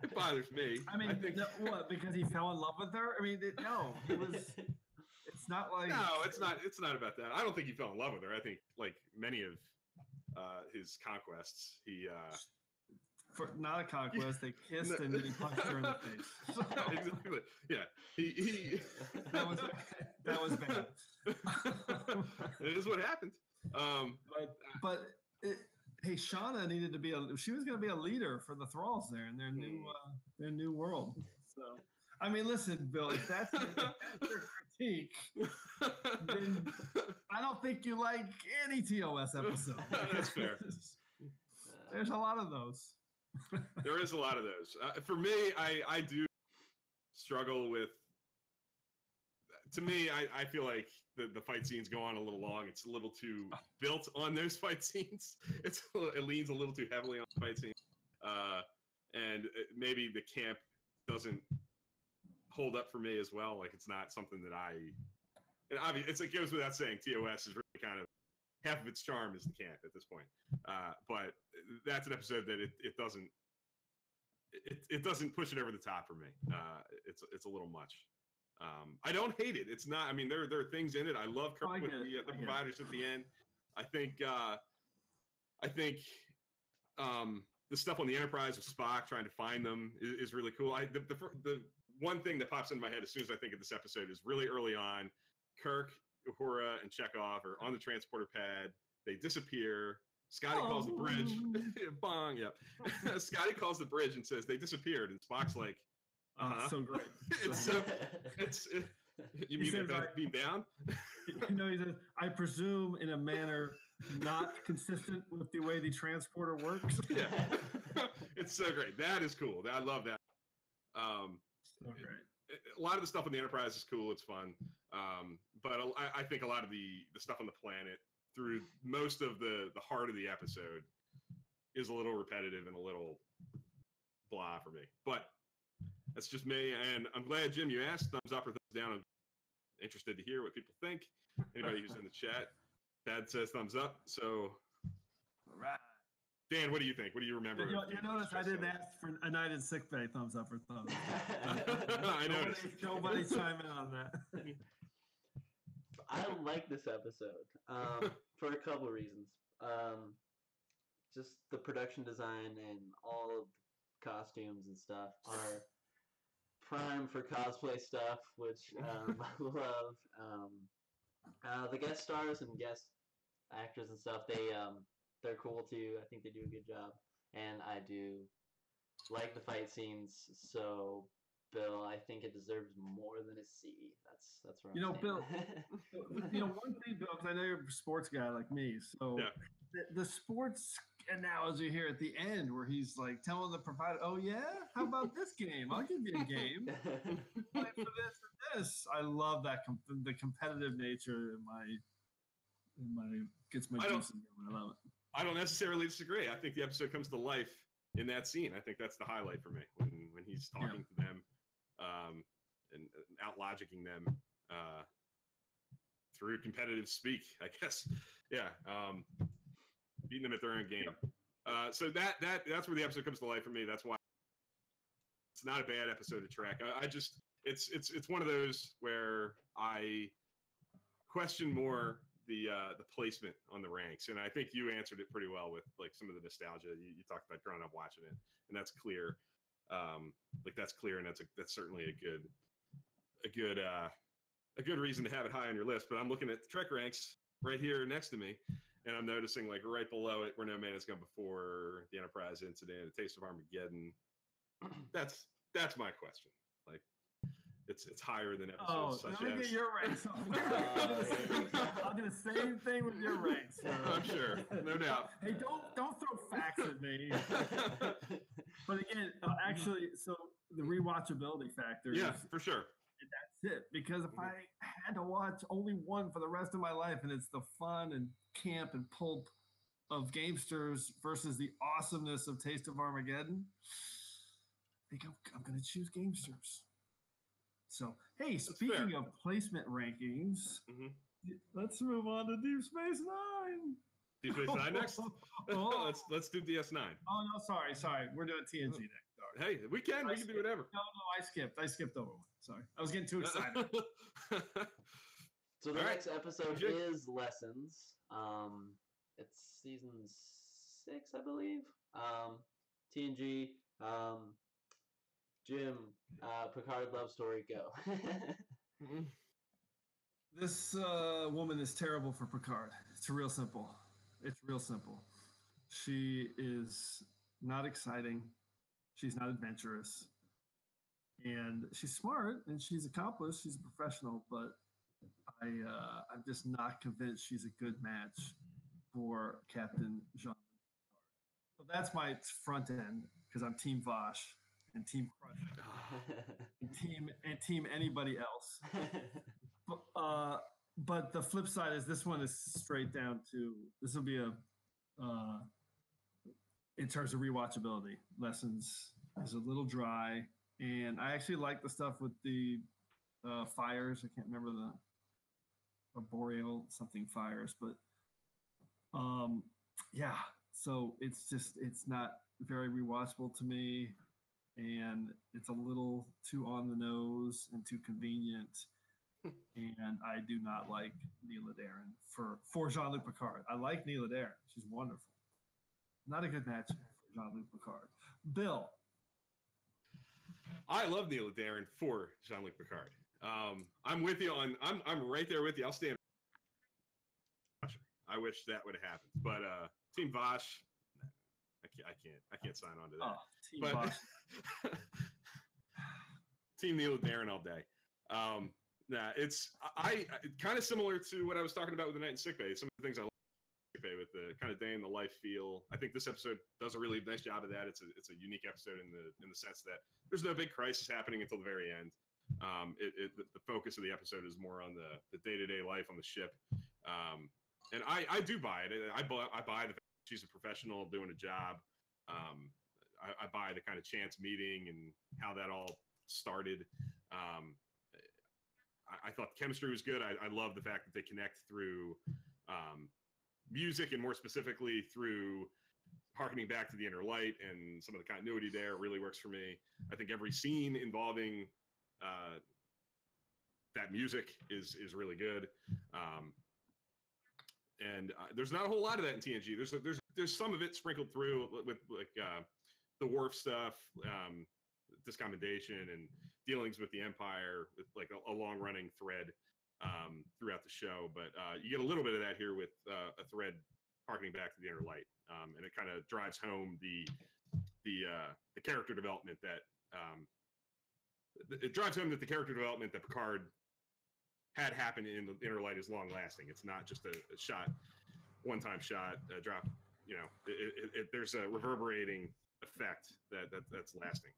It bothers me. I mean, what? Because he fell in love with her? I mean, no. It was. It's not like. No, it's not. It's not about that. I don't think he fell in love with her. I think, like many of his conquests, he. For not a conquest, they kissed and then he punched her in the face. Exactly. Yeah. He that was bad. It is what happened. But hey, Shauna needed to be she was going to be a leader for the Thralls there in their new world. So, I mean, listen, Bill, if that's your critique, then I don't think you like any TOS episode. That's fair. There's a lot of those. There is a lot of those. For me, I do struggle with. To me, I feel like the fight scenes go on a little long. It's a little too built on those fight scenes. It leans a little too heavily on the fight scenes, and maybe the camp doesn't hold up for me as well. Like it's not something that and obviously it goes without saying. TOS is really kind of half of its charm is the camp at this point, but that's an episode that it doesn't push it over the top for me. It's a little much. I don't hate it. It's not. I mean, there are things in it. I love Kirk with the providers at the end. I think the stuff on the Enterprise with Spock trying to find them is really cool. The one thing that pops into my head as soon as I think of this episode is really early on, Kirk, Uhura, and Chekhov are on the transporter pad. They disappear. Scotty calls the bridge. Bong. Yep. Scotty calls the bridge and says they disappeared, and Spock's like, so great. You mean that beam down? He says, I presume in a manner not consistent with the way the transporter works. Yeah. It's so great. That is cool. I love that. So great. A lot of the stuff on the Enterprise is cool. It's fun. But I think a lot of the stuff on the planet through most of the heart of the episode is a little repetitive and a little blah for me. But that's just me. And I'm glad, Jim, you asked. Thumbs up or thumbs down. I'm interested to hear what people think. Anybody who's in the chat, Dad says thumbs up. So, all right. Dan, what do you think? What do you remember? You notice I didn't ask for a night in sick bay, thumbs up or thumbs down. I noticed. Nobody's chiming on that. I like this episode for a couple of reasons. Just the production design and all of the costumes and stuff are prime for cosplay stuff, which I love. The guest stars and guest actors and stuff, they're cool too. I think they do a good job, and I do like the fight scenes. So, Bill, I think it deserves more than a C. That's where I'm Bill. One thing, Bill, because I know you're a sports guy like me. So yeah. the sports analogy here at the end, where he's like telling the provider, "Oh yeah, how about this game? I'll give you a game. Play for this and this." I love that the competitive nature in my gets my juices going. I love it. I don't necessarily disagree. I think the episode comes to life in that scene. I think that's the highlight for me when he's talking to them. And out-logicking them through competitive speak, I guess. Yeah, beating them at their own game. So that's where the episode comes to life for me. That's why it's not a bad episode to track. It's one of those where I question more the placement on the ranks, and I think you answered it pretty well with like some of the nostalgia. You talked about growing up watching it, and that's clear. That's clear, and that's certainly a good reason to have it high on your list. But I'm looking at the Trek ranks right here next to me, and I'm noticing like right below it, Where No Man Has Gone Before, The Enterprise Incident, A Taste of Armageddon. That's my question. Like, it's higher than episodes such let me as. Get your ranks. I'll do the same thing with your ranks. I'm sure, no doubt. Hey, don't throw facts at me. But again, actually, so the rewatchability factor. Yeah, for sure. it. Because if I had to watch only one for the rest of my life, and it's the fun and camp and pulp of Gamesters versus the awesomeness of Taste of Armageddon, I think I'm going to choose Gamesters. So, hey, speaking of placement rankings, let's move on to Deep Space Nine. Deep Space Nine next? Let's do DS9. Oh, no, sorry. We're doing TNG next. Sorry. Hey, we can do whatever. No, I skipped over one. Sorry. I was getting too excited. So the next episode is Lessons. It's season 6, I believe. TNG. Jim, Picard love story, go. This woman is terrible for Picard. It's real simple. She is not exciting. She's not adventurous. And she's smart and she's accomplished. She's a professional, but I'm just not convinced she's a good match for Captain Jean. So that's my front end because I'm Team Vosh and Team Crush and team anybody else. But the flip side is this one is straight down to this will be a in terms of rewatchability. Lessons is a little dry, and I actually like the stuff with the fires. I can't remember the arboreal something fires, but yeah. So it's not very rewatchable to me, and it's a little too on the nose and too convenient. And I do not like Neela Darren for Jean-Luc Picard. I like Neela Darren. She's wonderful. Not a good match for Jean-Luc Picard. Bill. I love Neela Darren for Jean-Luc Picard. I'm with you on. I'm right there with you. I'll stand. I wish that would have happened, but Team Vosh, I can't sign on to that. Team Vosh. Team Neela Darren all day. It's I kind of similar to what I was talking about with the Night in Sickbay. Some of the things I like in Sickbay with the kind of day in the life feel. I think this episode does a really nice job of that. It's a unique episode in the sense that there's no big crisis happening until the very end. The focus of the episode is more on the day-to-day life on the ship. And I do buy it. I buy the fact that she's a professional doing a job. I buy the kind of chance meeting and how that all started. I thought the chemistry was good. I love the fact that they connect through music and more specifically through harkening back to the Inner Light and some of the continuity there really works for me. I think every scene involving that music is really good. And there's not a whole lot of that in TNG. There's some of it sprinkled through with like the Worf stuff, discommendation and dealings with the Empire, with like a long running thread throughout the show. But you get a little bit of that here with a thread harkening back to the Inner Light, and it kind of drives home the character development that it drives home that the character development that Picard had happened in the Inner Light is long lasting. It's not just a shot, one-time shot, a drop. You know, there's a reverberating effect that's lasting.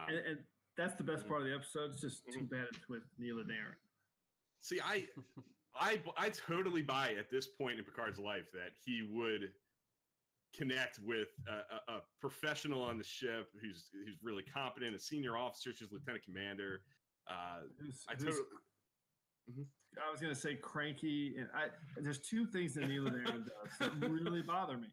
And that's the best part of the episode. It's just too bad it's with Neela Darren. See, I totally buy at this point in Picard's life that he would connect with a professional on the ship who's really competent, a senior officer, she's lieutenant commander. I was going to say cranky, and there's two things that Neela Darren does that really bother me.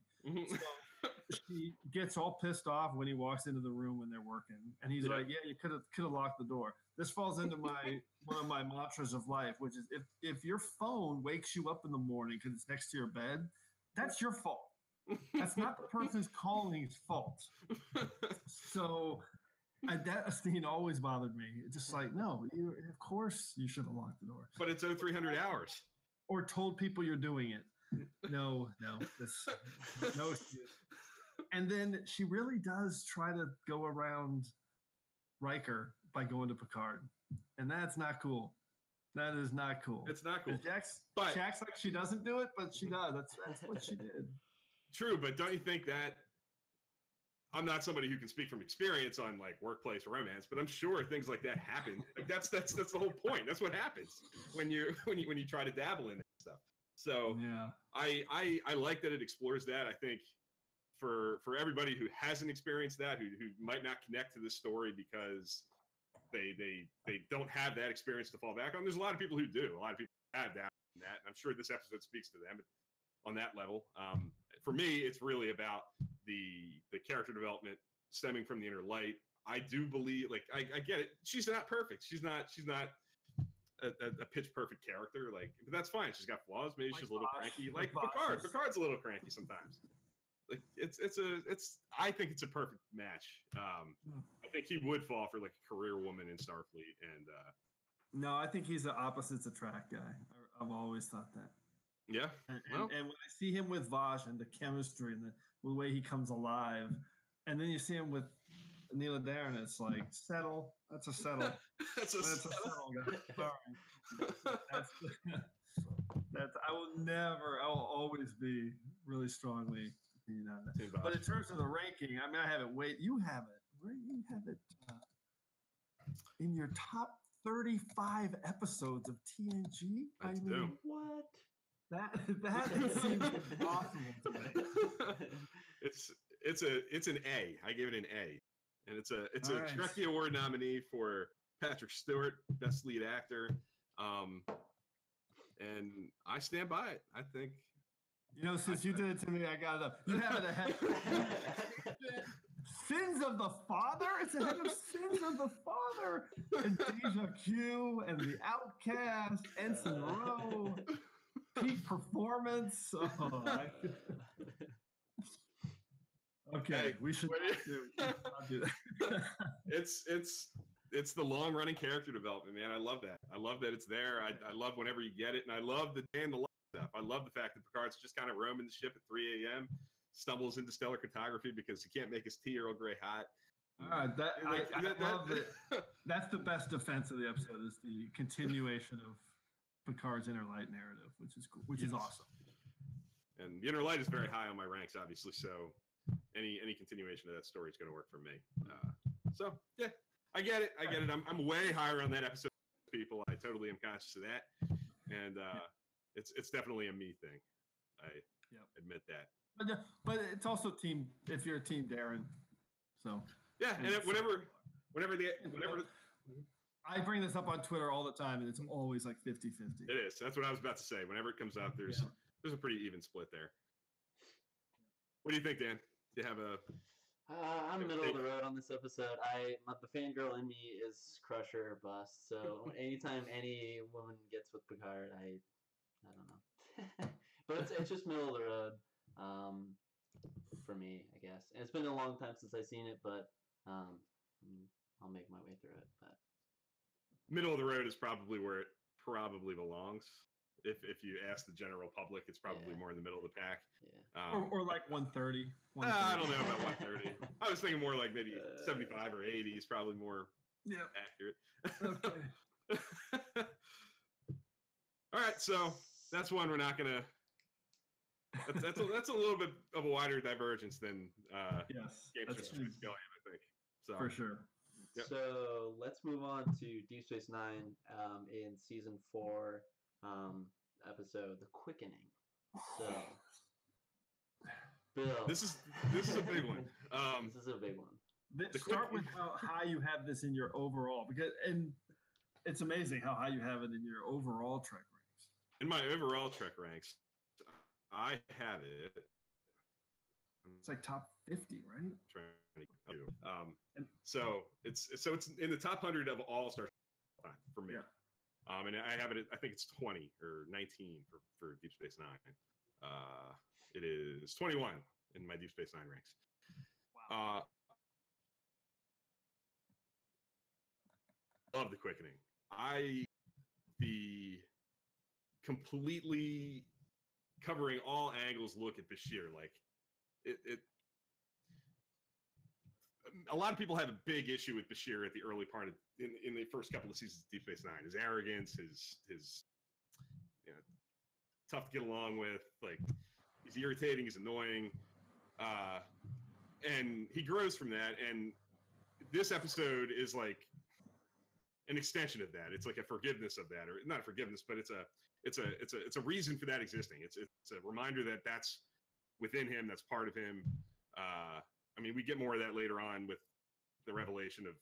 So she gets all pissed off when he walks into the room when they're working, and he's like, "Yeah, you could have locked the door." This falls into one of my mantras of life, which is if your phone wakes you up in the morning because it's next to your bed, that's your fault. That's not the person's calling's fault. So that scene always bothered me. It's just like, no, of course you should have locked the door. But it's 0300 hours. Or told people you're doing it. No, this no excuse. And then she really does try to go around Riker by going to Picard. And that's not cool. That is not cool. It's not cool. Jack's like she doesn't do it, but she does. That's what she did. True, but don't you think that I'm not somebody who can speak from experience on like workplace romance, but I'm sure things like that happen. Like that's the whole point. That's what happens when you try to dabble in that stuff. So yeah, I like that it explores that. I think for everybody who hasn't experienced that, who might not connect to this story because they don't have that experience to fall back on. There's a lot of people who do. A lot of people have that, and I'm sure this episode speaks to them on that level. For me, it's really about the character development stemming from the inner light. I do believe, like, I get it. She's not perfect. She's not a pitch perfect character. Like, but that's fine. She's got flaws. Maybe she's a little cranky. Like Picard. Picard's a little cranky sometimes. Like I think it's a perfect match. I think he would fall for like a career woman in Starfleet, and no, I think he's the opposites attract guy. I've always thought that. Yeah, and when I see him with Vaj and the chemistry and the way he comes alive, and then you see him with Neela Darren, it's like settle. That's a settle. that's a settle guy. Sorry. That's I will always be really strongly opinion on that. But in terms of the ranking, I mean, I have it. Wait, you have it. Where you have it in your top 35 episodes of TNG? I mean, what? That seems impossible to me. It's an A. I give it an A, and it's a Trekkie Award nominee for Patrick Stewart, Best Lead Actor, and I stand by it. I think. Since you did it to me, I got it up. You have it ahead. Sins of the Father? It's ahead of Sins of the Father. And Deja Q and The Outcast, Ensign Rowe, Peak Performance. Okay, we should not do that. It's the long running character development, man. I love that. I love that it's there. I love whenever you get it, and I love the day and the light stuff. I love the fact that Picard's just kind of roaming the ship at 3 a.m., stumbles into stellar cartography because he can't make his tea Earl Grey hot. All right, I love it. That's the best defense of the episode is the continuation of Picard's inner light narrative, which is cool, which is awesome. And the inner light is very high on my ranks, obviously. So any continuation of that story is going to work for me. So yeah, I get it. I'm way higher on that episode, people. I totally am conscious of that, and it's definitely a me thing. I admit that. But it's also team. If you're a team Darren, so yeah, and whenever I bring this up on Twitter all the time, and it's always like 50-50. It is. That's what I was about to say. Whenever it comes out, there's a pretty even split there. What do you think, Dan? Do you have a? I'm middle of the road on this episode. The fangirl in me is crusher or bust. So anytime any woman gets with Picard, I don't know. But it's just middle of the road. For me, I guess. And it's been a long time since I've seen it, but I'll make my way through it. But middle of the road is probably where it probably belongs. If you ask the general public, it's probably more in the middle of the pack. Yeah. Or like 130. I don't know about 130. I was thinking more like maybe 75 or 80 is probably more accurate. Okay. All right, so that's one we're not gonna. That's a little bit of a wider divergence than yes, Games of Skillian, I think. So for sure. Yep. So let's move on to Deep Space Nine in season 4, episode The Quickening. So, Bill, this is a big one. This is a big one. Start with how high you have this in your overall, and it's amazing how high you have it in your overall Trek ranks. In my overall Trek ranks, I have it. It's like top 50, right? So it's in the top 100 of all Star Trek for me. Yeah. And I have it. I think it's 20 or 19 for Deep Space Nine. It is 21 in my Deep Space Nine ranks. Wow. Love The Quickening. The completely covering all angles look at Bashir. Like it a lot of people have a big issue with Bashir at the early part of in the first couple of seasons of Deep Space Nine. His arrogance, his tough to get along with, like he's irritating, he's annoying. and he grows from that. And this episode is like an extension of that. It's like a forgiveness of that, or not a forgiveness, but it's a reason for that existing. It's a reminder that that's within him, that's part of him. I mean, we get more of that later on with the revelation of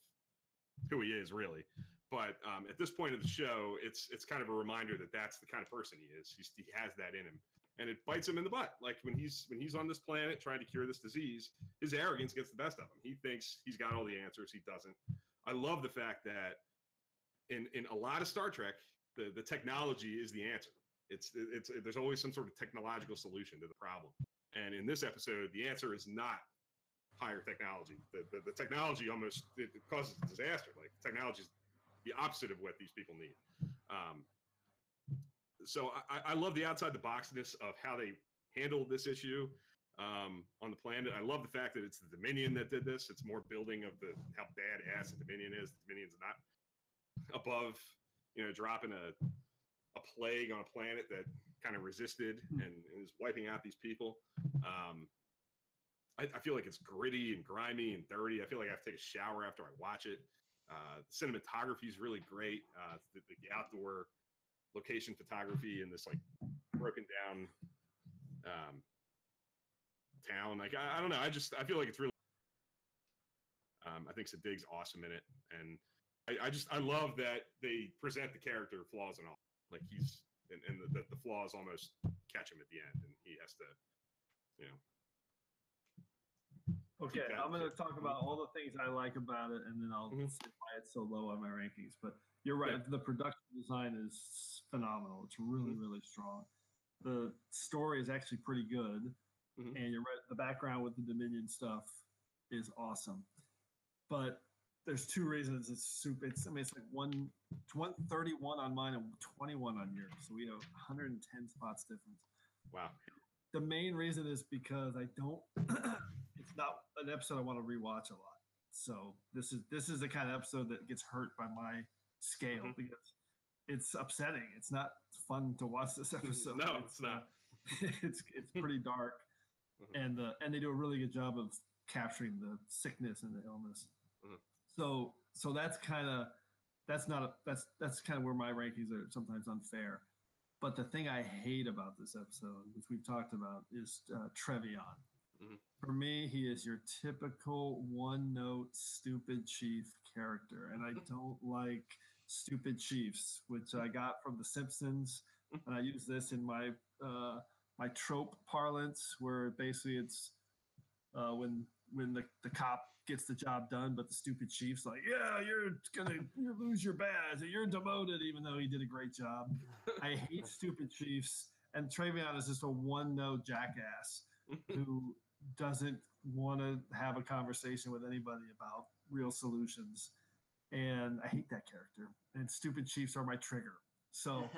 who he is, really. But at this point of the show, it's kind of a reminder that that's the kind of person he is. He has that in him, and it bites him in the butt. Like when he's on this planet trying to cure this disease, his arrogance gets the best of him. He thinks he's got all the answers. He doesn't. I love the fact that in a lot of Star Trek, the technology is the answer. It's there's always some sort of technological solution to the problem. And in this episode, the answer is not higher technology. The technology almost it causes a disaster. Like technology is the opposite of what these people need. So I love the outside the boxness of how they handled this issue on the planet. I love the fact that it's the Dominion that did this. It's more building of how badass the Dominion is. The Dominion's not above, dropping a plague on a planet that kind of resisted and is wiping out these people. I feel like it's gritty and grimy and dirty. I feel like I have to take a shower after I watch it. The cinematography is really great. The outdoor location photography in this like broken down town. Like I don't know. I feel like it's really. I think Sadig's awesome in it, and I love that they present the character flaws and all. Like he's and the flaws almost catch him at the end, and he has to, Okay, I'm going to talk about all the things I like about it, and then I'll say why it's so low on my rankings. But you're right. Yeah. The production design is phenomenal. It's really, really strong. The story is actually pretty good. And you're right. The background with the Dominion stuff is awesome. But there's two reasons it's super. It's like 131 on mine and 21 on yours. So we have 110 spots difference. Wow. The main reason is because I don't. It's not an episode I want to rewatch a lot. So this is the kind of episode that gets hurt by my scale because it's upsetting. It's not fun to watch this episode. No, it's not. It's pretty dark, and they do a really good job of capturing the sickness and the illness. So that's kind of where my rankings are sometimes unfair. But the thing I hate about this episode, which we've talked about, is Trevion. For me, he is your typical one-note stupid chief character, and I don't like stupid chiefs, which I got from The Simpsons, and I use this in my my trope parlance, where basically it's when the cop gets the job done, but the stupid chief's like, yeah, you lose your badge, you're demoted, even though he did a great job. I hate stupid chiefs, and Trevion is just a one-note jackass who doesn't want to have a conversation with anybody about real solutions, and I hate that character. And stupid chiefs are my trigger. So,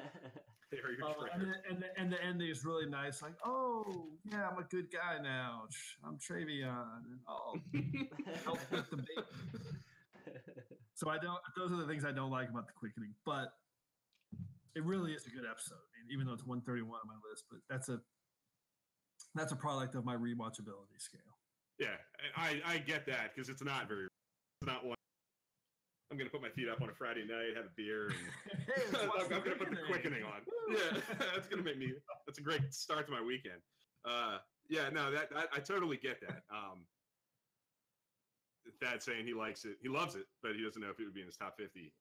and the ending is really nice. Like, oh yeah, I'm a good guy now. I'm Trevion, and I'll help with the baby. So those are the things I don't like about The Quickening. But it really is a good episode. I mean, even though it's 131 on my list, but that's a product of my rewatchability scale. Yeah, I get that because it's not one. I'm going to put my feet up on a Friday night, have a beer, and I'm going to put The Quickening on. Yeah, that's a great start to my weekend. Yeah, no, I totally get that. Thad saying he likes it, he loves it, but he doesn't know if it would be in his top 50.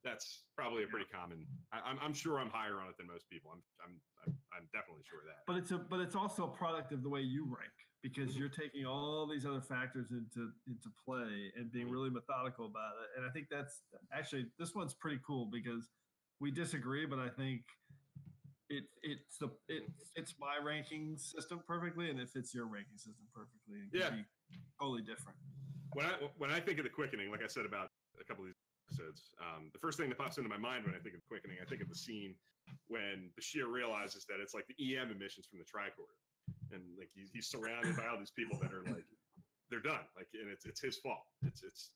That's probably a pretty common. I'm sure I'm higher on it than most people. I'm definitely sure of that. But it's also a product of the way you rank, because you're taking all these other factors into play and being really methodical about it. And I think that's actually, this one's pretty cool because we disagree, but I think it fits my ranking system perfectly, and it fits your ranking system perfectly. And can be totally different. When I think of The Quickening, like I said about a couple of these episodes, the first thing that pops into my mind when I think of Quickening, I think of the scene when Bashir realizes that it's like the EM emissions from the tricorder, and like he's surrounded by all these people that are like, they're done, like, and it's his fault. It's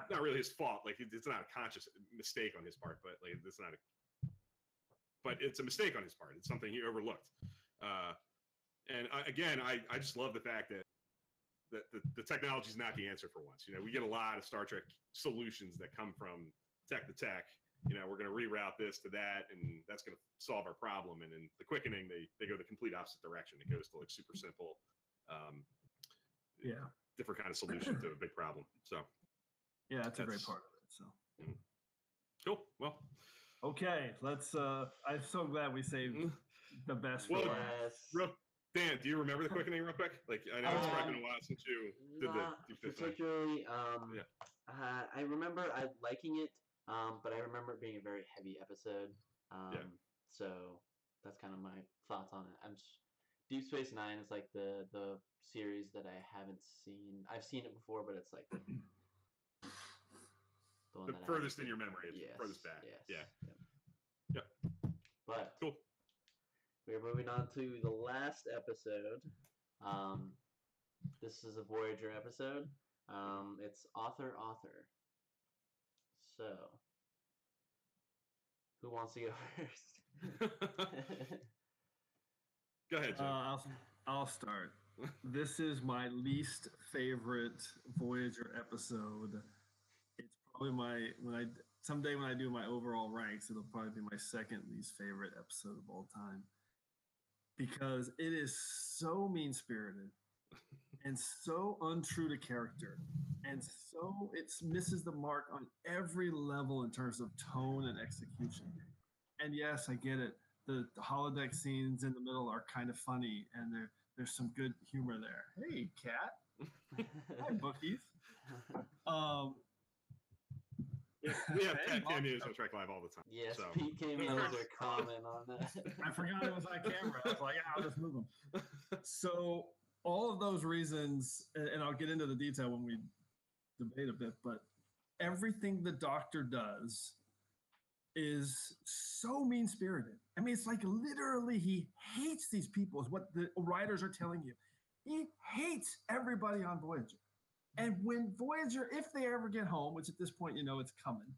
not really his fault. Like it's not a conscious mistake on his part, but like but it's a mistake on his part. It's something he overlooked. And I just love the fact that the technology is not the answer for once. We get a lot of Star Trek solutions that come from tech to tech. We're going to reroute this to that, and that's going to solve our problem. And in the Quickening, they go the complete opposite direction. It goes to like super simple, different kind of solution to a big problem. So yeah, that's a great part of it. So cool. Well, okay, let's. I'm so glad we saved the best for last. Dan, do you remember the Quickening real quick? Like, I know it's probably been a while since you did the particularly. I remember liking it, but I remember it being a very heavy episode. So that's kind of my thoughts on it. Deep Space Nine is like the series that I haven't seen. I've seen it before, but it's like the furthest in your memory. It's furthest back. Yes. Yep. But cool. We're moving on to the last episode. This is a Voyager episode. It's author. So, who wants to go first? Go ahead, Jim. I'll start. This is my least favorite Voyager episode. It's probably someday when I do my overall ranks, it'll probably be my second least favorite episode of all time. Because it is so mean-spirited and so untrue to character, and so it misses the mark on every level in terms of tone and execution. And yes, I get it. The holodeck scenes in the middle are kind of funny, and there's some good humor there. Hey, Cat. Hi, Bookies. We have Pete cameos on Trek Live all the time. Yes, so. Pete cameos are common on that. I forgot it was on camera. I was like, I'll just move them. So all of those reasons, and I'll get into the detail when we debate a bit, but everything the Doctor does is so mean-spirited. I mean, it's like literally he hates these people is what the writers are telling you. He hates everybody on Voyager. And when Voyager, if they ever get home, which at this point, it's coming,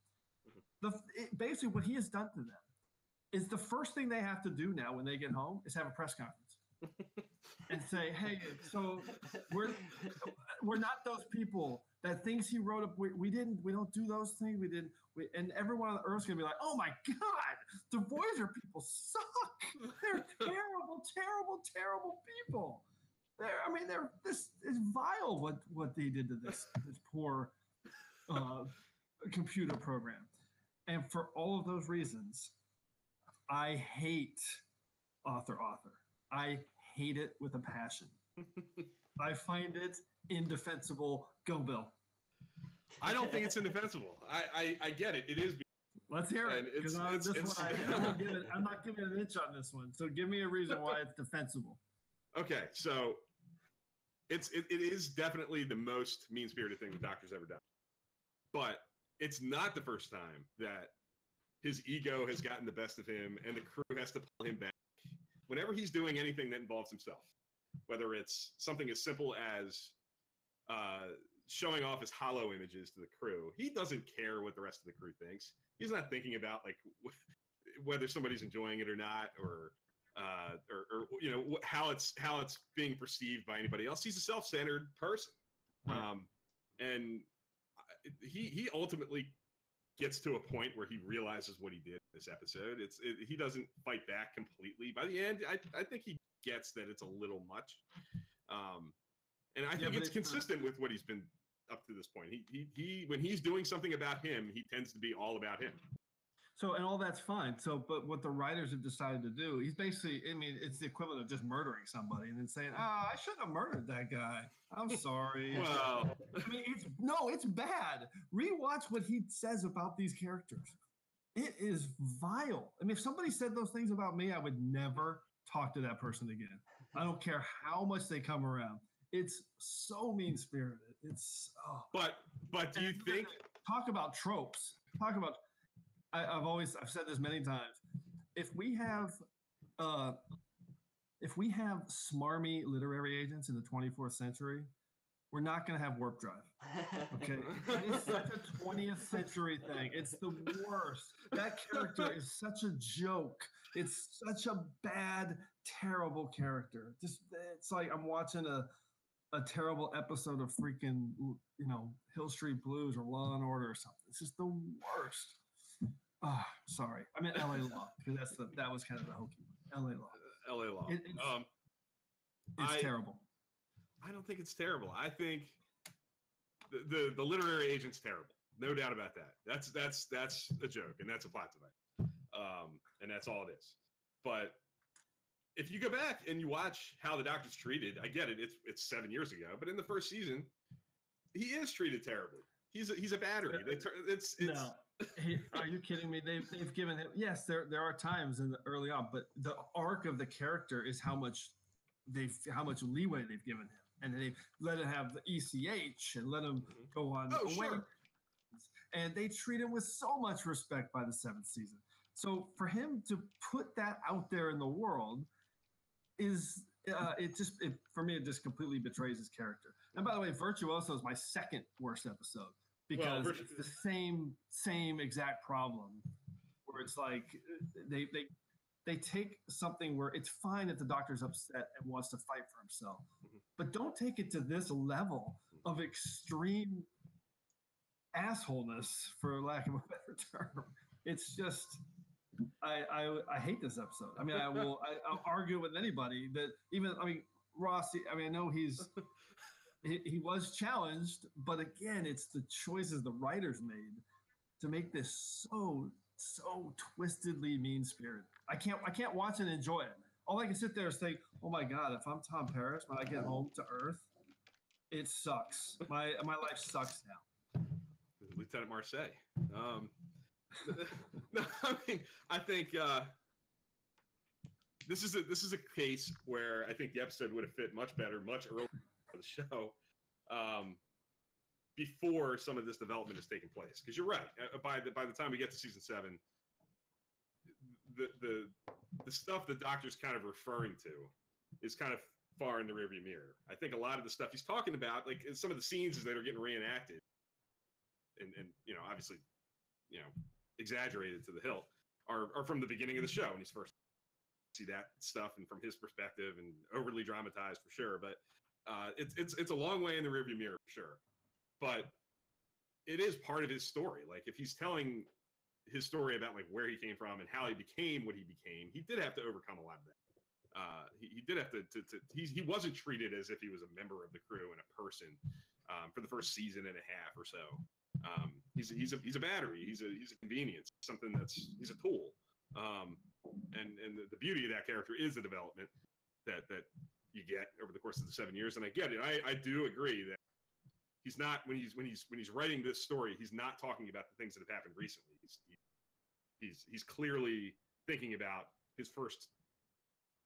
basically what he has done to them is the first thing they have to do now when they get home is have a press conference and say, hey, so we're not those people that things he wrote up. We don't do those things. And everyone on the Earth's going to be like, oh my God, the Voyager people suck. They're terrible, terrible, terrible people. This is vile what they did to this poor computer program. And for all of those reasons, I hate author. I hate it with a passion. I find it indefensible. Go, Bill. I don't think it's indefensible. I get it. It is. Let's hear it. Because I'm not giving an inch on this one. So give me a reason why it's defensible. Okay, so it is definitely the most mean-spirited thing the Doctor's ever done. But it's not the first time that his ego has gotten the best of him and the crew has to pull him back. Whenever he's doing anything that involves himself, whether it's something as simple as showing off his hollow images to the crew, he doesn't care what the rest of the crew thinks. He's not thinking about like whether somebody's enjoying it or not, or how it's being perceived by anybody else. He's a self-centered person, and he ultimately gets to a point where he realizes what he did in this episode. He doesn't fight back completely. By the end, I think he gets that it's a little much, and I think it's consistent with what he's been up to this point. He when he's doing something about him, he tends to be all about him. So, and all that's fine. So, but what the writers have decided to do, he's basically, it's the equivalent of just murdering somebody and then saying, I shouldn't have murdered that guy. I'm sorry. Well, it's bad. Rewatch what he says about these characters. It is vile. if somebody said those things about me, I would never talk to that person again. I don't care how much they come around. It's so mean-spirited. But do you think? Talk about tropes. I've said this many times. If we have smarmy literary agents in the 24th century, we're not going to have warp drive. Okay, it's such a 20th century thing. It's the worst. That character is such a joke. It's such a bad, terrible character. It's like I'm watching a terrible episode of freaking, Hill Street Blues or Law and Order or something. It's just the worst. Sorry. I mean LA Law, because that was kind of the hokey one. LA Law. LA Law. It's terrible. I don't think it's terrible. I think the literary agent's terrible. No doubt about that. That's a joke, and that's a plot device. And that's all it is. But if you go back and you watch how the Doctor's treated, I get it. It's 7 years ago, but in the first season, he is treated terribly. He's a battery. No. Are you kidding me? They've given him. Yes, there are times early on, but the arc of the character is how much leeway they've given him, and they've let him have the ECH and let him go on away. Sure. And they treat him with so much respect by the 7th season. So for him to put that out there in the world is for me it just completely betrays his character. And by the way, Virtuoso is my second worst episode because it's the same exact problem where it's like they take something where it's fine if the Doctor's upset and wants to fight for himself, but don't take it to this level of extreme assholeness, for lack of a better term. It's just I hate this episode. I mean, I'll argue with anybody that Ross. I know he was challenged, but again, it's the choices the writers made to make this so twistedly mean-spirited. I can't watch and enjoy it. All I can sit there is think, oh my God, if I'm Tom Paris when I get home to Earth, it sucks. My life sucks now. Lieutenant Marseille. No, I think this is a case where I think the episode would have fit much better, much earlier in the show, before some of this development has taken place. Because you're right. By the time we get to season 7, the stuff the Doctor's kind of referring to is kind of far in the rearview mirror. I think a lot of the stuff he's talking about, like in some of the scenes that are getting reenacted, and obviously, exaggerated to the hilt, are from the beginning of the show when he's first see that stuff and from his perspective and overly dramatized for sure. But it's a long way in the rearview mirror for sure. But it is part of his story. Like if he's telling his story about like where he came from and how he became what he became, he did have to overcome a lot of that. He did have to he wasn't treated as if he was a member of the crew and a person for the first season and a half or so. He's a battery. He's a convenience. He's a tool. And the beauty of that character is the development that you get over the course of the 7 years. And I get it. I do agree that he's not when he's writing this story, he's not talking about the things that have happened recently. He's clearly thinking about his first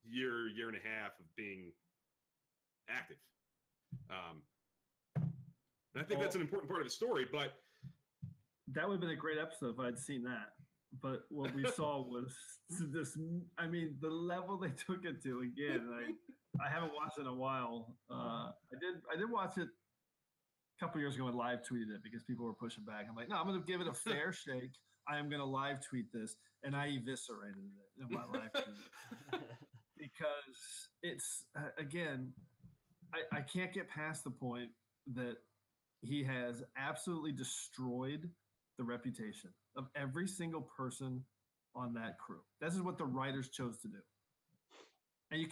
year and a half of being active. And I think that's an important part of his story, but that would have been a great episode if I'd seen that. But what we saw was this. I mean, the level they took it to. Again, I haven't watched it in a while. I did watch it a couple years ago and live tweeted it because people were pushing back. I'm like, no, I'm going to give it a fair shake. I am going to live tweet this, and I eviscerated it in my live tweet because it's again, I can't get past the point that he has absolutely destroyed the reputation of every single person on that crew. This is what the writers chose to do. And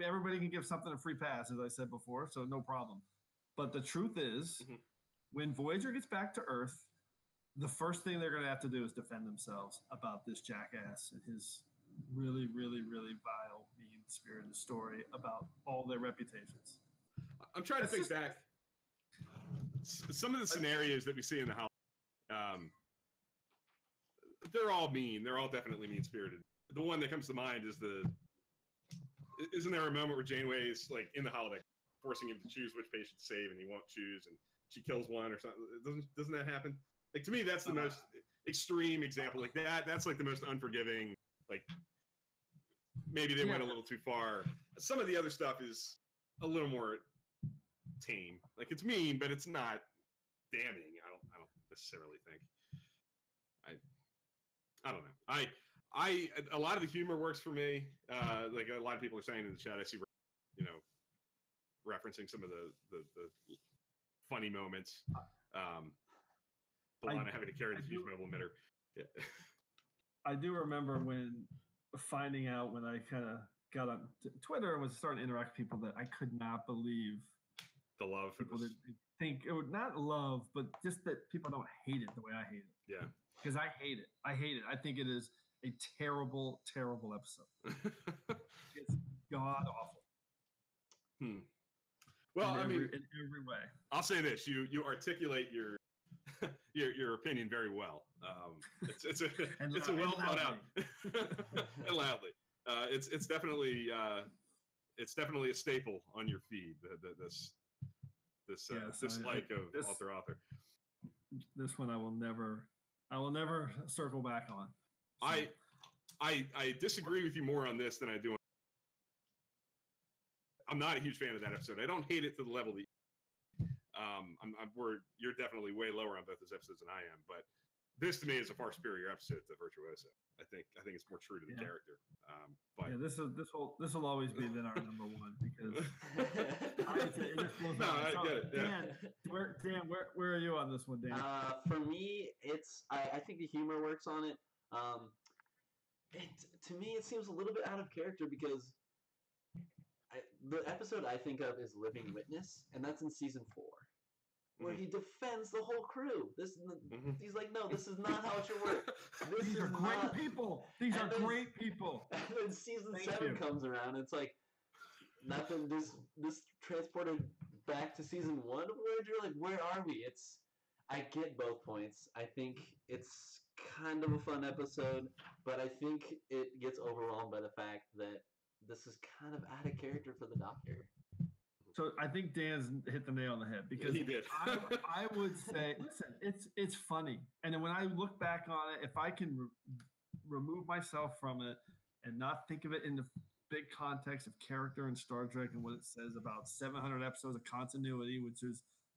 everybody can give something a free pass, as I said before, so no problem. But the truth is, when Voyager gets back to Earth, the first thing they're going to have to do is defend themselves about this jackass and his really, really, really vile, mean-spirited story about all their reputations. I'm trying to think back. Some of the scenarios that we see in the house, they're all mean. They're all definitely mean-spirited. The one that comes to mind is isn't there a moment where Janeway is like in the holodeck forcing him to choose which patient to save and he won't choose and she kills one or something? Doesn't that happen? Like to me, that's the most extreme example. Like that's like the most unforgiving. Like maybe they went a little too far. Some of the other stuff is a little more tame. Like it's mean, but it's not damning. I don't necessarily think. I don't know. A lot of the humor works for me. Like a lot of people are saying in the chat, I see, referencing some of the funny moments. B'Elanna having to carry the huge mobile emitter. Yeah. I do remember finding out when I kind of got on Twitter and was starting to interact with people that I could not believe the love. People that think it would not love, but just that people don't hate it the way I hate it. Yeah. Because I hate it. I hate it. I think it is a terrible, terrible episode. It's god awful. Well, in every way. I'll say this: you articulate your opinion very well. It's a well thought out and loudly. It's definitely a staple on your feed. This dislike of author. This one I will never circle back on. So. I disagree with you more on this than I do. I'm not a huge fan of that episode. I don't hate it to the level that you're definitely way lower on both those episodes than I am, but this to me is a far superior episode to Virtuoso. I think it's more true to the character. But yeah, this will always be then our number one because I get it. Dan, where are you on this one, Dan? For me, I think the humor works on it. To me, it seems a little bit out of character because the episode I think of is Living Witness, and that's in season 4, where he defends the whole crew. He's like, no, this is not how it should work. These are great people. These are great people. And then season 7 comes around, it's like nothing. This transported back to season 1, where you're like, where are we? I get both points. I think it's kind of a fun episode, but I think it gets overwhelmed by the fact that this is kind of out of character for the Doctor. So I think Dan's hit the nail on the head because he did. I would say, listen, it's funny, and then when I look back on it, if I can remove myself from it and not think of it in the big context of character and Star Trek and what it says about 700 episodes of continuity,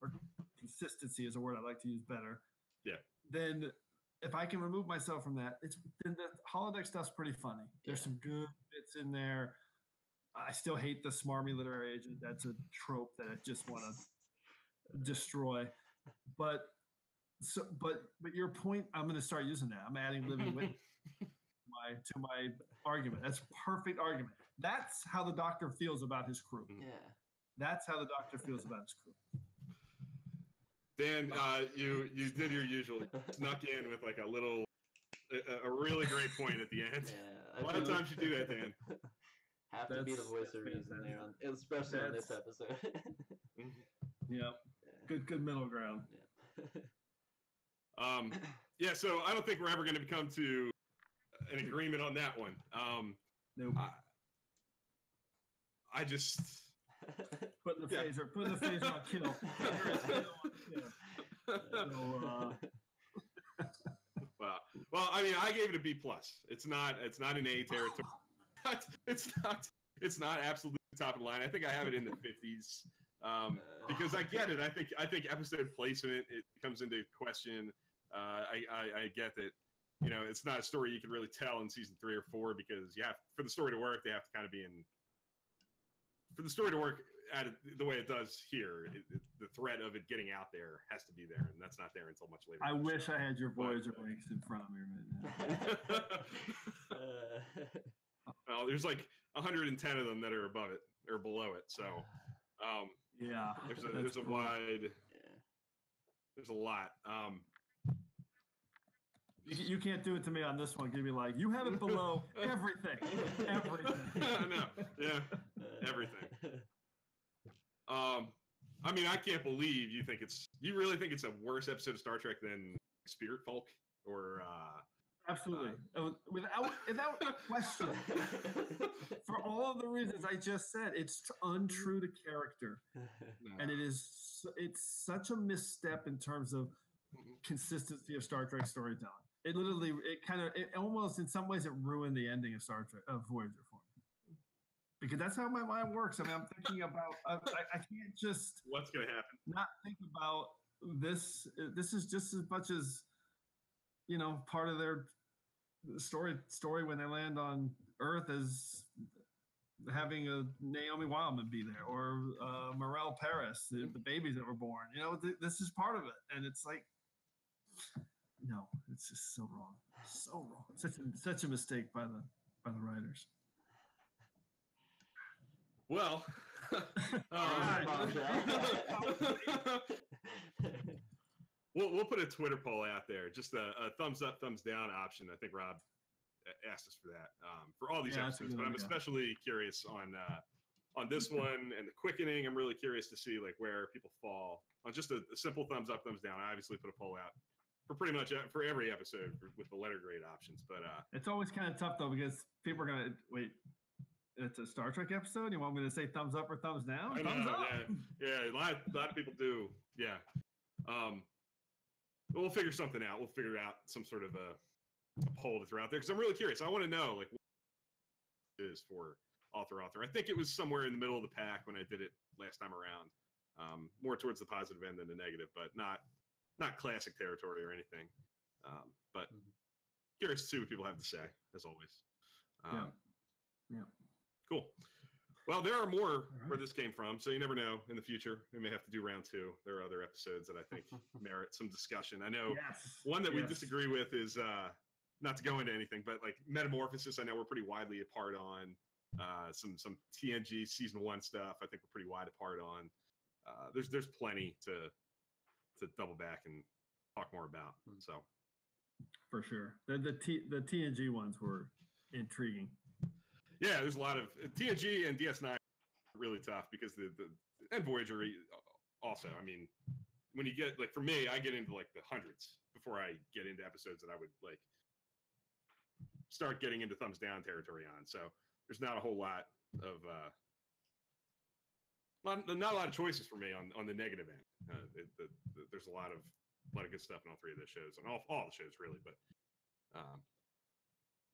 or consistency is a word I like to use better. Yeah. Then if I can remove myself from that, then the holodeck stuff's pretty funny. There's some good bits in there. I still hate the smarmy literary agent. That's a trope that I just want to destroy. But your point, I'm going to start using that. I'm adding Living Witness to my argument. That's a perfect argument. That's how the Doctor feels about his crew. Yeah. That's how the Doctor feels about his crew. Dan, you did your usual, snuck in with like a really great point at the end. Yeah, a lot of times you do that, Dan. Have to be the voice of reason there, especially on this episode. Yeah, good middle ground. Yeah. So I don't think we're ever going to come to an agreement on that one. Nope. I just. Putting the phaser on kill. Well, I mean, I gave it a B+. It's not an A territory. It's not absolutely top of the line. I think I have it in the 50s because I get it. I think episode placement, it comes into question. I get that. It's not a story you can really tell in season 3 or 4 because for the story to work, they have to kind of be in. For the story to work the way it does here, the threat of it getting out there has to be there, and that's not there until much later. I wish I had your Voyager ranks in front of me right now. Well, there's like 110 of them that are above it or below it, so there's a wide. Yeah. There's a lot. You can't do it to me on this one. Give me like, you have it below everything. No, yeah, everything. I mean, I can't believe you really think it's a worse episode of Star Trek than Spirit Folk or. Absolutely, without question. For all of the reasons I just said, it's untrue to character, and it's such a misstep in terms of consistency of Star Trek storytelling. It almost in some ways it ruined the ending of Star Trek Voyager for me, because that's how my mind works. I mean, I'm thinking about I can't just what's going to happen. Not think about this. This is just as much as part of their story when they land on Earth as having a Naomi Wildman be there, or Morel Paris, the babies that were born. This is part of it, and it's like, no, it's just so wrong, so wrong. Such a mistake by the writers. Well, we'll put a Twitter poll out there, just a thumbs up, thumbs down option. I think Rob asked us for that for all these episodes, but I'm especially curious on this one and the quickening. I'm really curious to see like where people fall on just a simple thumbs up, thumbs down. I obviously put a poll out for pretty much for every episode with the letter grade options, but it's always kind of tough though, because people are gonna wait. It's a Star Trek episode. You want me to say thumbs up or thumbs down? Thumbs up. Yeah. A lot of people do. Yeah. But we'll figure something out. We'll figure out some sort of a poll to throw out there, because I'm really curious. I want to know like what it is for author. I think it was somewhere in the middle of the pack when I did it last time around. More towards the positive end than the negative, but not classic territory or anything. But curious to see what people have to say, as always. Yeah. Cool. Well, there are more where this came from, so you never know in the future. We may have to do round 2. There are other episodes that I think merit some discussion. I know one that we disagree with is, not to go into anything, but like Metamorphosis, I know we're pretty widely apart on. Some TNG season 1 stuff, I think we're pretty wide apart on. There's plenty to double back and talk more about. So, for sure, the TNG ones were intriguing. Yeah, there's a lot of TNG and DS9 are really tough because and Voyager also. I mean, when you get like, for me, I get into like the hundreds before I get into episodes that I would like start getting into thumbs down territory on. So there's not a whole lot of not a lot of choices for me on the negative end. There's a lot of good stuff in all 3 of those shows, and all the shows really. But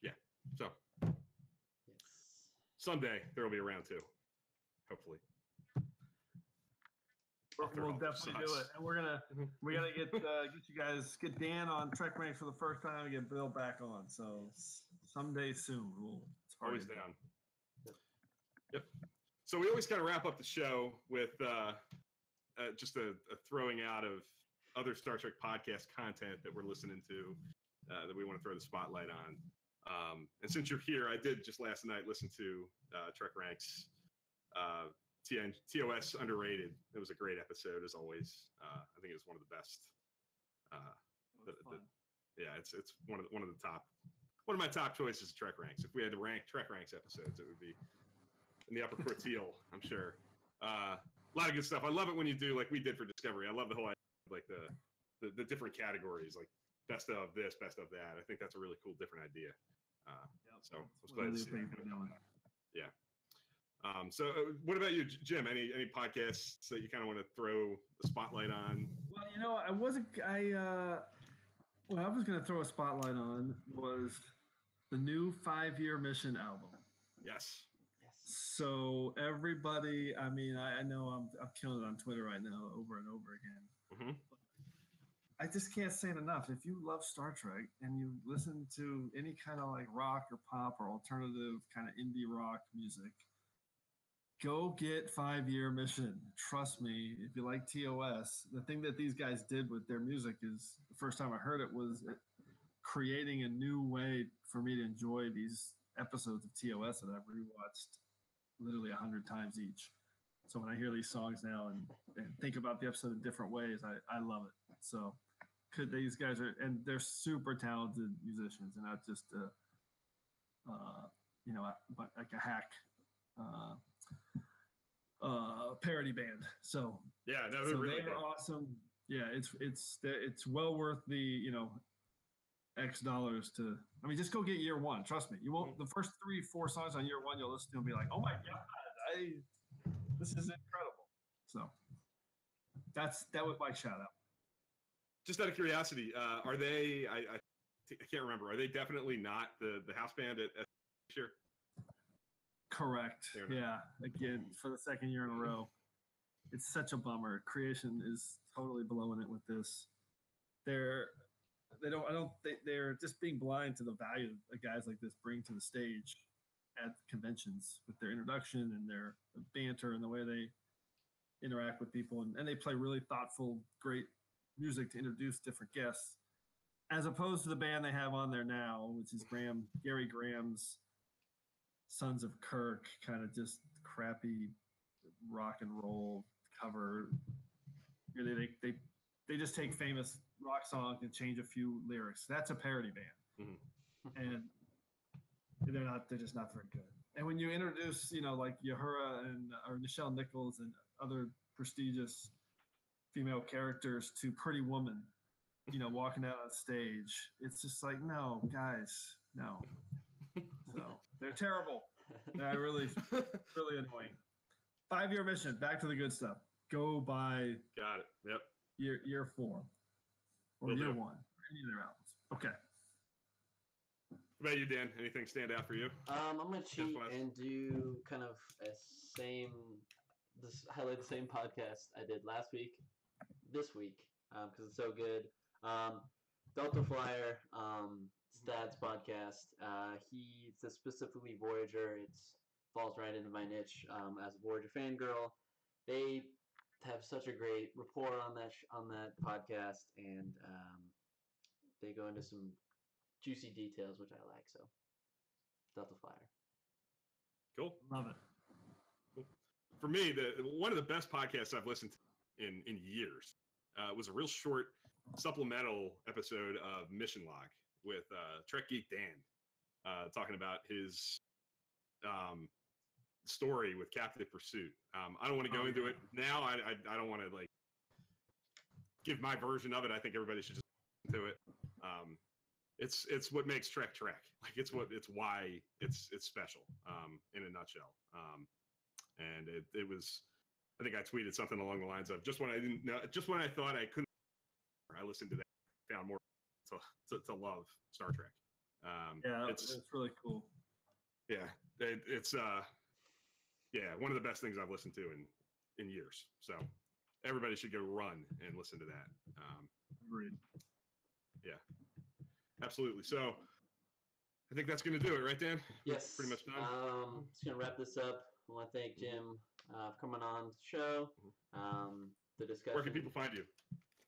yeah, so. Yes. Someday there will be a round 2, hopefully. We'll definitely do it, and we gotta get you guys, get Dan on Trek Ranks for the first time, and get Bill back on. So someday soon. It's always down. Yep. So we always kind of wrap up the show with just a throwing out of other Star Trek podcast content that we're listening to that we want to throw the spotlight on. And since you're here, I did just last night listen to Trek Ranks TOS Underrated. It was a great episode, as always. I think it was one of the best. It's one of my top choices of Trek Ranks. If we had to rank Trek Ranks episodes, it would be in the upper quartile, I'm sure. A lot of good stuff. I love it when you do like we did for Discovery. I love the whole idea of, like the different categories, like best of this, best of that. I think that's a really cool, different idea. So I was glad to see that. Yeah. So what about you, Jim? Any podcasts that you kind of want to throw the spotlight on? Well, what I was going to throw a spotlight on was the new 5-Year Mission album. Yes. So everybody, I mean, I know I'm killing it on Twitter right now over and over again. Mm-hmm. I just can't say it enough. If you love Star Trek and you listen to any kind of like rock or pop or alternative kind of indie rock music, go get 5-Year Mission. Trust me, if you like TOS, the thing that these guys did with their music is, the first time I heard it was creating a new way for me to enjoy these episodes of TOS that I've rewatched literally 100 times each. So when I hear these songs now and think about the episode in different ways, I love it. So these guys they're super talented musicians, and not just like a hack parody band. So yeah, no, they're really they're awesome. Yeah, it's well worth the X dollars to. I mean, just go get Year One. Trust me, you won't. The first 3-4 songs on Year One, you'll listen to and be like, oh my god, this is incredible. So that was my shout out. Just out of curiosity, are they? I can't remember. Are they definitely not the house band at sure? Correct. Yeah. Again, for the second year in a row, it's such a bummer. Creation is totally blowing it with this. They're just being blind to the value that guys like this bring to the stage. at conventions with their introduction and their banter and the way they interact with people. And they play really thoughtful, great music to introduce different guests, as opposed to the band they have on there now, which is Gary Graham's Sons of Kirk, kind of just crappy rock and roll cover. They just take famous rock songs and change a few lyrics. That's a parody band, and they're just not very good. And when you introduce, like Uhura or Nichelle Nichols and other prestigious female characters to Pretty Woman, walking out on stage, it's just like, no, guys, no. So they're terrible. They're really, really annoying. 5-year mission. Back to the good stuff. Go by. Got it. Yep. Year 4 or year 1. Any of their albums. Okay. What about you, Dan? Anything stand out for you? I'm gonna cheat and do kind of highlight the same podcast I did last week, this week, because it's so good. Delta Flyer, Stats podcast. It's specifically Voyager. It falls right into my niche as a Voyager fangirl. They have such a great rapport on that podcast, and they go into some juicy details, which I like. So, Delta Flyer. Cool. Love it. Cool. For me, one of the best podcasts I've listened to in years was a real short supplemental episode of Mission Log with Trek Geek Dan, talking about his story with Captive Pursuit. I don't want to go into it now. I don't want to give my version of it. I think everybody should just listen to it. It's what makes Trek Trek. It's why it's special in a nutshell. And it was, I think I tweeted something along the lines of just when I thought I couldn't, I listened to that, found more to love Star Trek. It's really cool. Yeah, it's one of the best things I've listened to in years. So everybody should go run and listen to that. Agreed. Yeah, absolutely. So I think that's going to do it, right, Dan? Yes. Pretty much done. Just going to wrap this up. I want to thank Jim for coming on the show. The discussion. Where can people find you?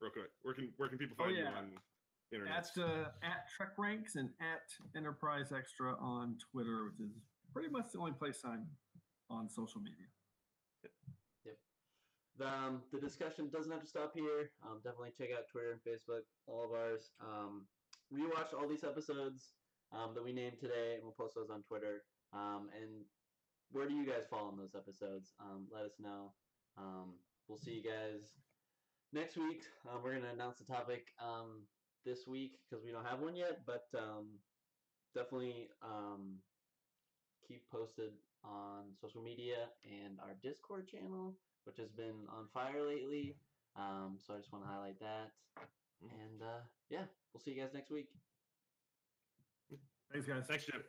Real quick. Where can people find you on the internet? At Trek Ranks and at Enterprise Extra on Twitter, which is pretty much the only place I'm on social media. Yep. The discussion doesn't have to stop here. Definitely check out Twitter and Facebook, all of ours. Rewatch all these episodes that we named today, and we'll post those on Twitter. And where do you guys fall in those episodes? Let us know. We'll see you guys next week. We're going to announce the topic this week because we don't have one yet, but definitely keep posted on social media and our Discord channel, which has been on fire lately. So I just want to highlight that. And we'll see you guys next week. Thanks, guys. Thanks, Jim.